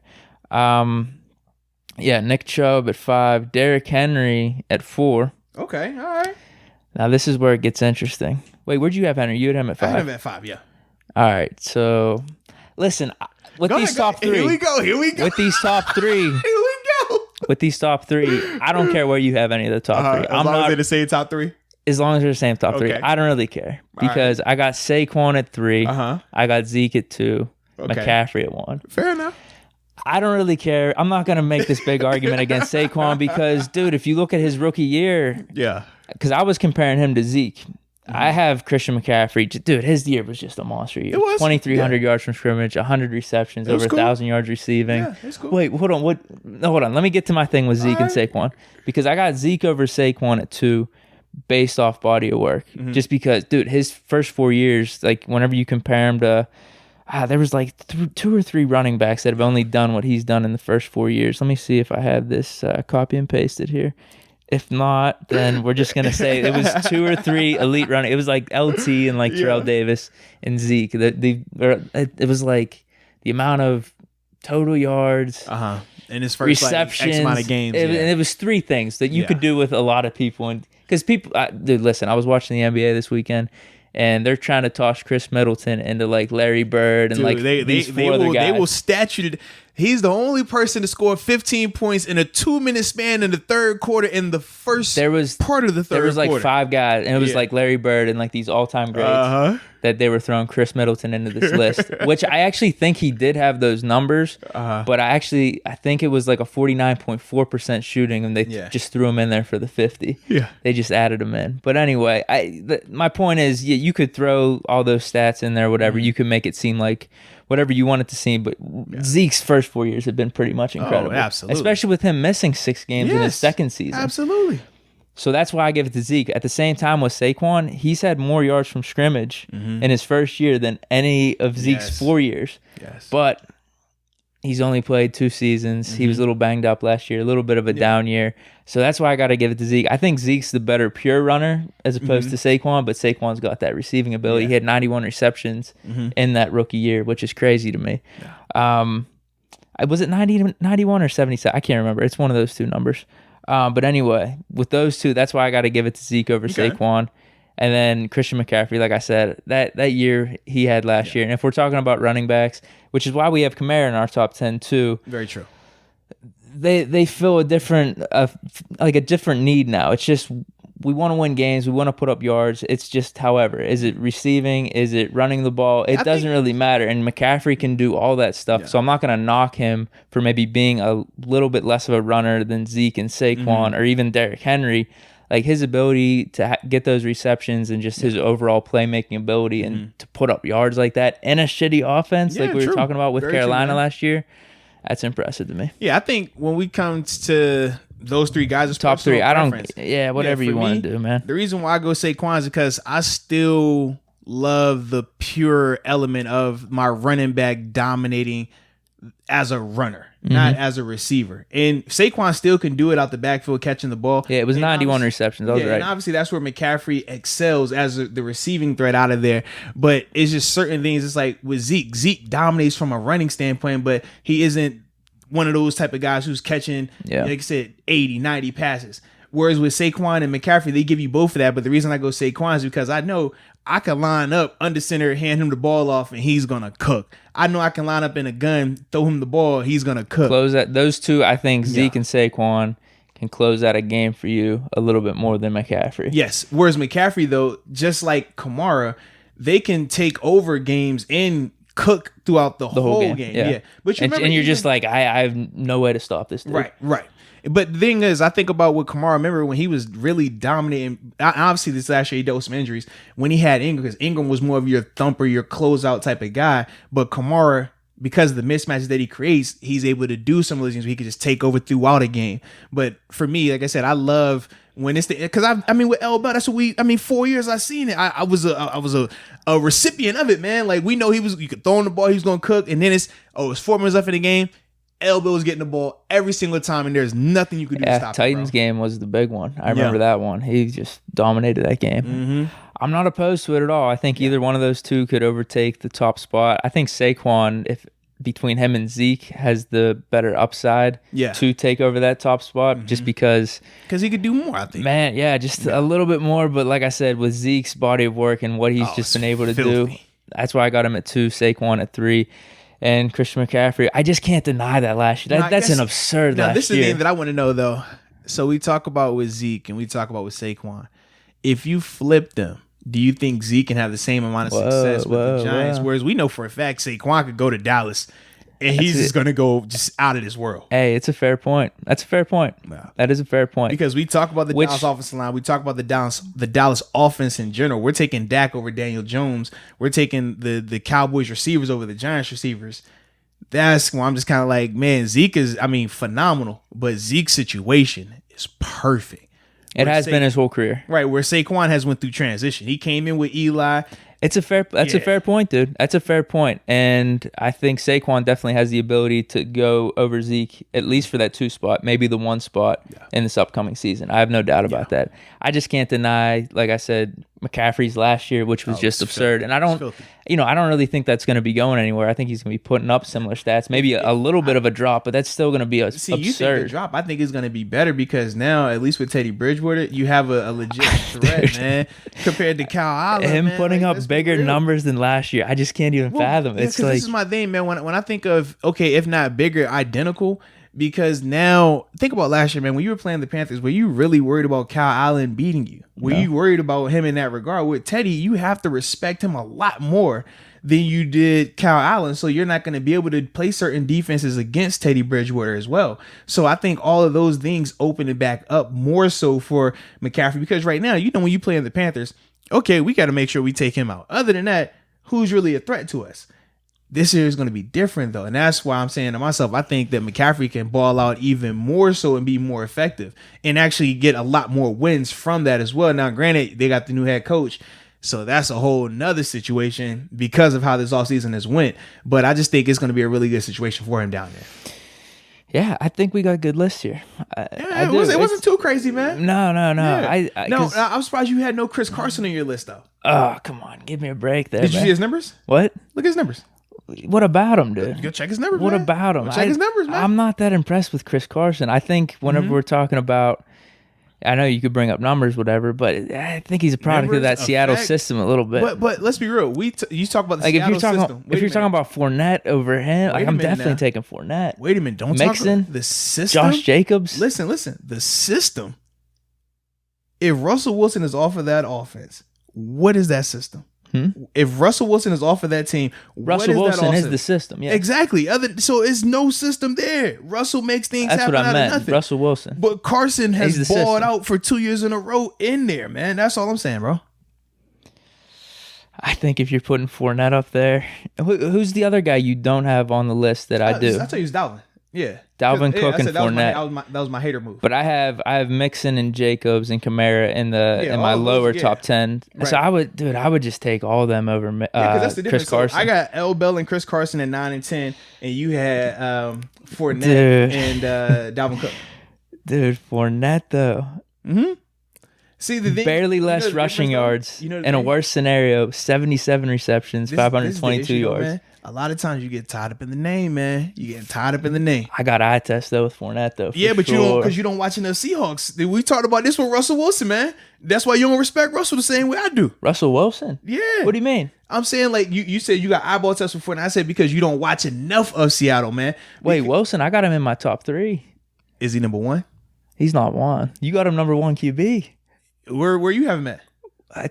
Nick Chubb at 5. Derrick Henry at 4. Okay, all right. Now this is where it gets interesting. Wait, where'd you have Henry? You had him at 5. I had him at 5. Yeah. All right. So listen, with these top 3. Here we go. With these top 3. Here we go. With these top 3, I don't care where you have any of the top 3. As long as they're the same top 3. As long as they're the same top 3. I don't really care because I got Saquon at 3. I got Zeke at 2. McCaffrey at 1. Fair enough. I don't really care. I'm not going to make this big argument against Saquon because, dude, if you look at his rookie year, because I was comparing him to Zeke. I have Christian McCaffrey. Dude, his year was just a monster year. 2,300 yards from scrimmage, 100 receptions, over 1,000 yards receiving. Yeah, that's cool. Wait, hold on. Hold on. Let me get to my thing with Zeke and Saquon because I got Zeke over Saquon at 2 based off body of work. Just because, dude, his first 4 years, whenever you compare him to there was 2 or 3 running backs that have only done what he's done in the first 4 years. Let me see if I have this copy and pasted here. If not, then we're just gonna say it was 2 or 3 elite running. It was LT and Terrell Davis and Zeke. It was the amount of total yards, and his first receptions, X amount of games. And it was 3 things that you could do with a lot of people. And because people, dude, listen, I was watching the NBA this weekend. And they're trying to toss Chris Middleton into Larry Bird and dude, these 4 other guys. They will statue He's the only person to score 15 points in a 2-minute span in the third quarter in the first part of the third quarter. There was like 5 guys, and it was like Larry Bird and like these all-time greats that they were throwing Chris Middleton into this list, which I actually think he did have those numbers, but I think it was like a 49.4% shooting, and they just threw him in there for the 50. Yeah. They just added him in. But anyway, my point is, you could throw all those stats in there, whatever. You could make it seem like whatever you want it to seem, but Zeke's first 4 years have been pretty much incredible. Oh, absolutely. Especially with him missing 6 games in his second season. Absolutely. So that's why I give it to Zeke. At the same time with Saquon, he's had more yards from scrimmage in his first year than any of Zeke's 4 years. Yes. But he's only played 2 seasons. He was a little banged up last year, a little bit of a down year. So that's why I got to give it to Zeke. I think Zeke's the better pure runner as opposed to Saquon, but Saquon's got that receiving ability. He had 91 receptions in that rookie year, which is crazy to me. Was it 91 or 77? I can't remember. It's one of those two numbers. But anyway, with those two, that's why I got to give it to Zeke over Saquon. And then Christian McCaffrey, like I said, that year he had last year. And if we're talking about running backs, which is why we have Kamara in our top 10 too. Very true. They fill a different need now. It's just we want to win games. We want to put up yards. It's just, however, is it receiving? Is it running the ball? It doesn't really matter. And McCaffrey can do all that stuff. Yeah. So I'm not going to knock him for maybe being a little bit less of a runner than Zeke and Saquon or even Derrick Henry. Like his ability to get those receptions and just his overall playmaking ability and to put up yards like that in a shitty offense, like we were talking about with Carolina last year, that's impressive to me. Yeah, I think when we come to those 3 guys, top 3, I don't. Yeah, whatever you want to do, man. The reason why I go Saquon is because I still love the pure element of my running back dominating as a runner, not as a receiver. And Saquon still can do it out the backfield catching the ball. Yeah, it was 91 receptions. That was right. And obviously that's where McCaffrey excels as the receiving threat out of there. But it's just certain things. It's like with Zeke. Zeke dominates from a running standpoint, but he isn't one of those type of guys who's catching, like I said, 80, 90 passes. Whereas with Saquon and McCaffrey, they give you both of that. But the reason I go Saquon is because I know I can line up under center, hand him the ball off, and he's going to cook. I know I can line up in a gun, throw him the ball, he's going to cook. Close that. Those two, I think Zeke and Saquon can close out a game for you a little bit more than McCaffrey. Yes. Whereas McCaffrey, though, just like Kamara, they can take over games and cook throughout the whole game. Yeah. But you're just like, I have no way to stop this dude. Right. But the thing is, I think about what Kamara, remember when he was really dominating, obviously this last year he dealt with some injuries, when he had Ingram, because Ingram was more of your thumper, your closeout type of guy, but Kamara, because of the mismatches that he creates, he's able to do some of those things where he can just take over throughout a game. But for me, like I said, I love when it's because I mean with L. That's what 4 years I seen it. I was a recipient of it, man. Like we know you could throw him the ball, he was gonna cook, and then it's 4 minutes left in the game. Elbow was getting the ball every single time, and there's nothing you could do to stop Titans it, game was the big one. I remember that one. He just dominated that game. I'm not opposed to it at all. I think either one of those two could overtake the top spot. I think Saquon, if between him and Zeke, has the better upside to take over that top spot, just because he could do more, I think. Man, just a little bit more. But like I said, with Zeke's body of work and what he's just been able to do, that's why I got him at 2, Saquon at 3. And Christian McCaffrey, I just can't deny that last year. That's an absurd last year. This is the thing that I want to know, though. So we talk about with Zeke and we talk about with Saquon. If you flip them, do you think Zeke can have the same amount of success with the Giants? Whereas we know for a fact Saquon could go to Dallas and he's just going to go just out of this world. Hey, it's a fair point. That's a fair point. No. That is a fair point. Because we talk about the Dallas offensive line. We talk about the Dallas offense in general. We're taking Dak over Daniel Jones. We're taking the Cowboys receivers over the Giants receivers. That's why I'm just kind of like, man, Zeke is, phenomenal. But Zeke's situation is perfect. It has been his whole career. Right, where Saquon has went through transition. He came in with Eli. That's a fair point, dude. That's a fair point. And I think Saquon definitely has the ability to go over Zeke, at least for that 2 spot, maybe the 1 spot in this upcoming season. I have no doubt about that. I just can't deny, like I said, McCaffrey's last year, which was just absurd. And I don't really think that's going to be going anywhere. I think he's going to be putting up similar stats, maybe a little bit of a drop, but that's still going to be absurd. You think the drop? I think it's going to be better because now, at least with Teddy Bridgewater, you have a legit threat, man, compared to Kyle Allen. Him putting up bigger numbers than last year, I just can't even fathom. It's like, this is my thing, man. When I think of, okay, if not bigger, identical. Because now, think about last year, man. When you were playing the Panthers, were you really worried about Kyle Allen beating you? Were you worried about him in that regard? With Teddy, you have to respect him a lot more than you did Kyle Allen. So you're not going to be able to play certain defenses against Teddy Bridgewater as well. So I think all of those things open it back up more so for McCaffrey. Because right now, when you play in the Panthers, okay, we got to make sure we take him out. Other than that, who's really a threat to us? This year is going to be different, though. And that's why I'm saying to myself, I think that McCaffrey can ball out even more so and be more effective and actually get a lot more wins from that as well. Now, granted, they got the new head coach, so that's a whole nother situation because of how this offseason has went. But I just think it's going to be a really good situation for him down there. Yeah, I think we got a good list here. It wasn't too crazy, man. No. Yeah. I'm surprised you had no Chris Carson on your list, though. Oh, come on. Give me a break there, Did you see his numbers? What? Look at his numbers. What about him, dude? Go check his numbers. What about him? Check his numbers, man. I'm not that impressed with Chris Carson. I think whenever we're talking about, I know you could bring up numbers, whatever, but I think he's a product of that Seattle system a little bit. But let's be real. You talk about the Seattle system. If you're talking about Fournette over him, I'm definitely taking Fournette. Wait a minute. Don't Mixon, talk about the system. Josh Jacobs. Listen. The system. If Russell Wilson is off of that offense, what is that system? If Russell Wilson is off of that team, Russell Wilson is the system. Yeah, exactly. So it's no system there. Russell makes things happen out of nothing. Russell Wilson, but Carson has balled out for 2 years in a row in there, man. That's all I'm saying, bro. I think if you're putting Fournette up there, who's the other guy you don't have on the list that I do? I tell you, it's Dalvin. Yeah, Dalvin Cook and Fournette. That was my hater move. But I have Mixon and Jacobs and Kamara in my lower top 10. Right. So I would just take all of them over that's the Chris Carson. So I got L. Bell and Chris Carson at 9 and 10, and you had Fournette and Dalvin Cook. Dude, Fournette though. See the thing, barely less rushing yards. In a worse scenario, 77 receptions, 522 yards. Man. A lot of times you get tied up in the name, man. You get tied up in the name. I got eye test though with Fournette though. Yeah, but you don't watch enough Seahawks. We talked about this with Russell Wilson, man. That's why you don't respect Russell the same way I do. Russell Wilson? Yeah. What do you mean? I'm saying like you said you got eyeball tests before, and I said because you don't watch enough of Seattle, man. Wait, Wilson, I got him in my top 3. Is he number 1? He's not 1. You got him number 1 QB. Where you have him at?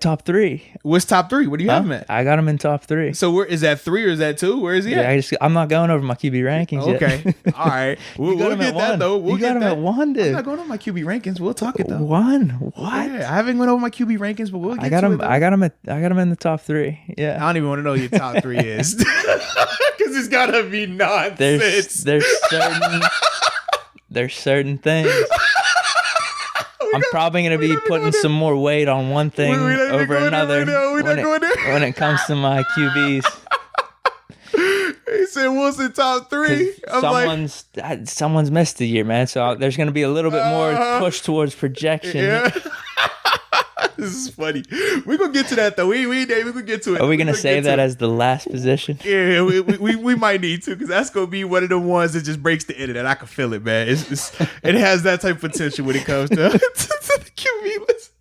Top 3. What's top 3? What do you have him at? I got him in top 3. So where is that 3 or is that 2? Where is he at? I'm not going over my QB rankings yet. Okay. All right. We'll get that though. You got him at 1, dude. I'm not going over my QB rankings. We'll talk it though. 1? What? Yeah, I haven't gone over my QB rankings, but we'll get to it. I got him in the top 3. Yeah. I don't even want to know who your top 3 is. Because it's gotta be nonsense. There's certain things. I'm probably going to be putting some more weight on one thing over another when it comes to my QBs. He said Wilson top 3. Someone's missed a year, man. So there's going to be a little bit more push towards projection. Yeah. This is funny. We're going to get to that, though. We're going to get to it. Are we going to save that as the last position? Yeah, we might need to, because that's going to be one of the ones that just breaks the internet. I can feel it, man. It has that type of potential when it comes to the QB list.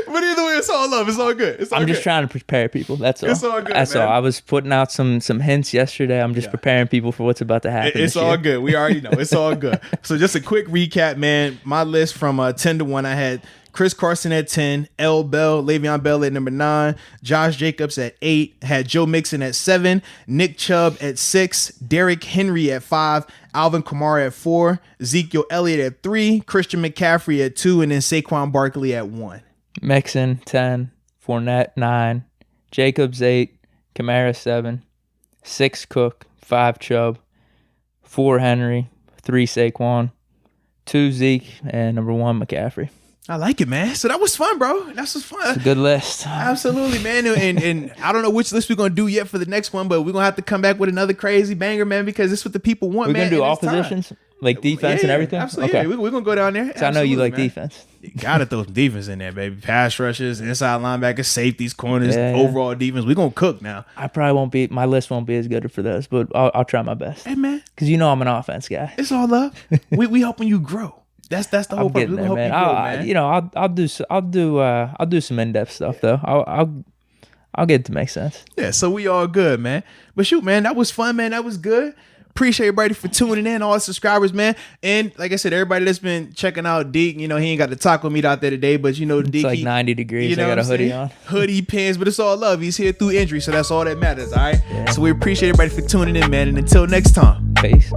But either way, it's all love. It's all good. I'm just trying to prepare people. That's all. It's all good, That's man. all. I was putting out some hints yesterday. I'm just preparing people for what's about to happen. It's all good. We already know. It's all good. So just a quick recap, man. My list from 10 to 1, I had Chris Carson at 10, L. Bell, Le'Veon Bell at number 9, Josh Jacobs at 8, had Joe Mixon at 7, Nick Chubb at 6, Derrick Henry at 5, Alvin Kamara at 4, Ezekiel Elliott at 3, Christian McCaffrey at 2, and then Saquon Barkley at 1. Mixon 10, Fournette 9, Jacobs 8, Kamara 7, 6 Cook, 5 Chubb, 4 Henry, 3 Saquon, 2 Zeke, and number 1 McCaffrey. I like it, man. So that was fun, bro. That was fun. It's a good list. Absolutely, man. And I don't know which list we're going to do yet for the next one, but we're going to have to come back with another crazy banger, man, because this is what the people want, we're man. We're going to do all positions? Like defense and everything? Absolutely. Okay. Yeah, we're going to go down there. I know you like defense. You got to throw some defense in there, baby. Pass rushers, inside linebackers, safeties, corners, overall defense. We're going to cook now. I probably won't be, my list won't be as good for those, but I'll try my best. Hey, man. Because you know I'm an offense guy. It's all love. we helping you grow. That's the whole purpose. There, man. I'll do some in-depth stuff though. I'll get it to make sense. Yeah, so we all good, man. But shoot, man, that was fun, man. That was good. Appreciate everybody for tuning in, all the subscribers, man. And like I said, everybody that's been checking out Deke, he ain't got the taco meat out there today, but Deke, it's like 90 degrees. I got a hoodie on. Hoodie, pants, but it's all love. He's here through injury, so that's all that matters, all right? Yeah. So we appreciate everybody for tuning in, man. And until next time. Peace.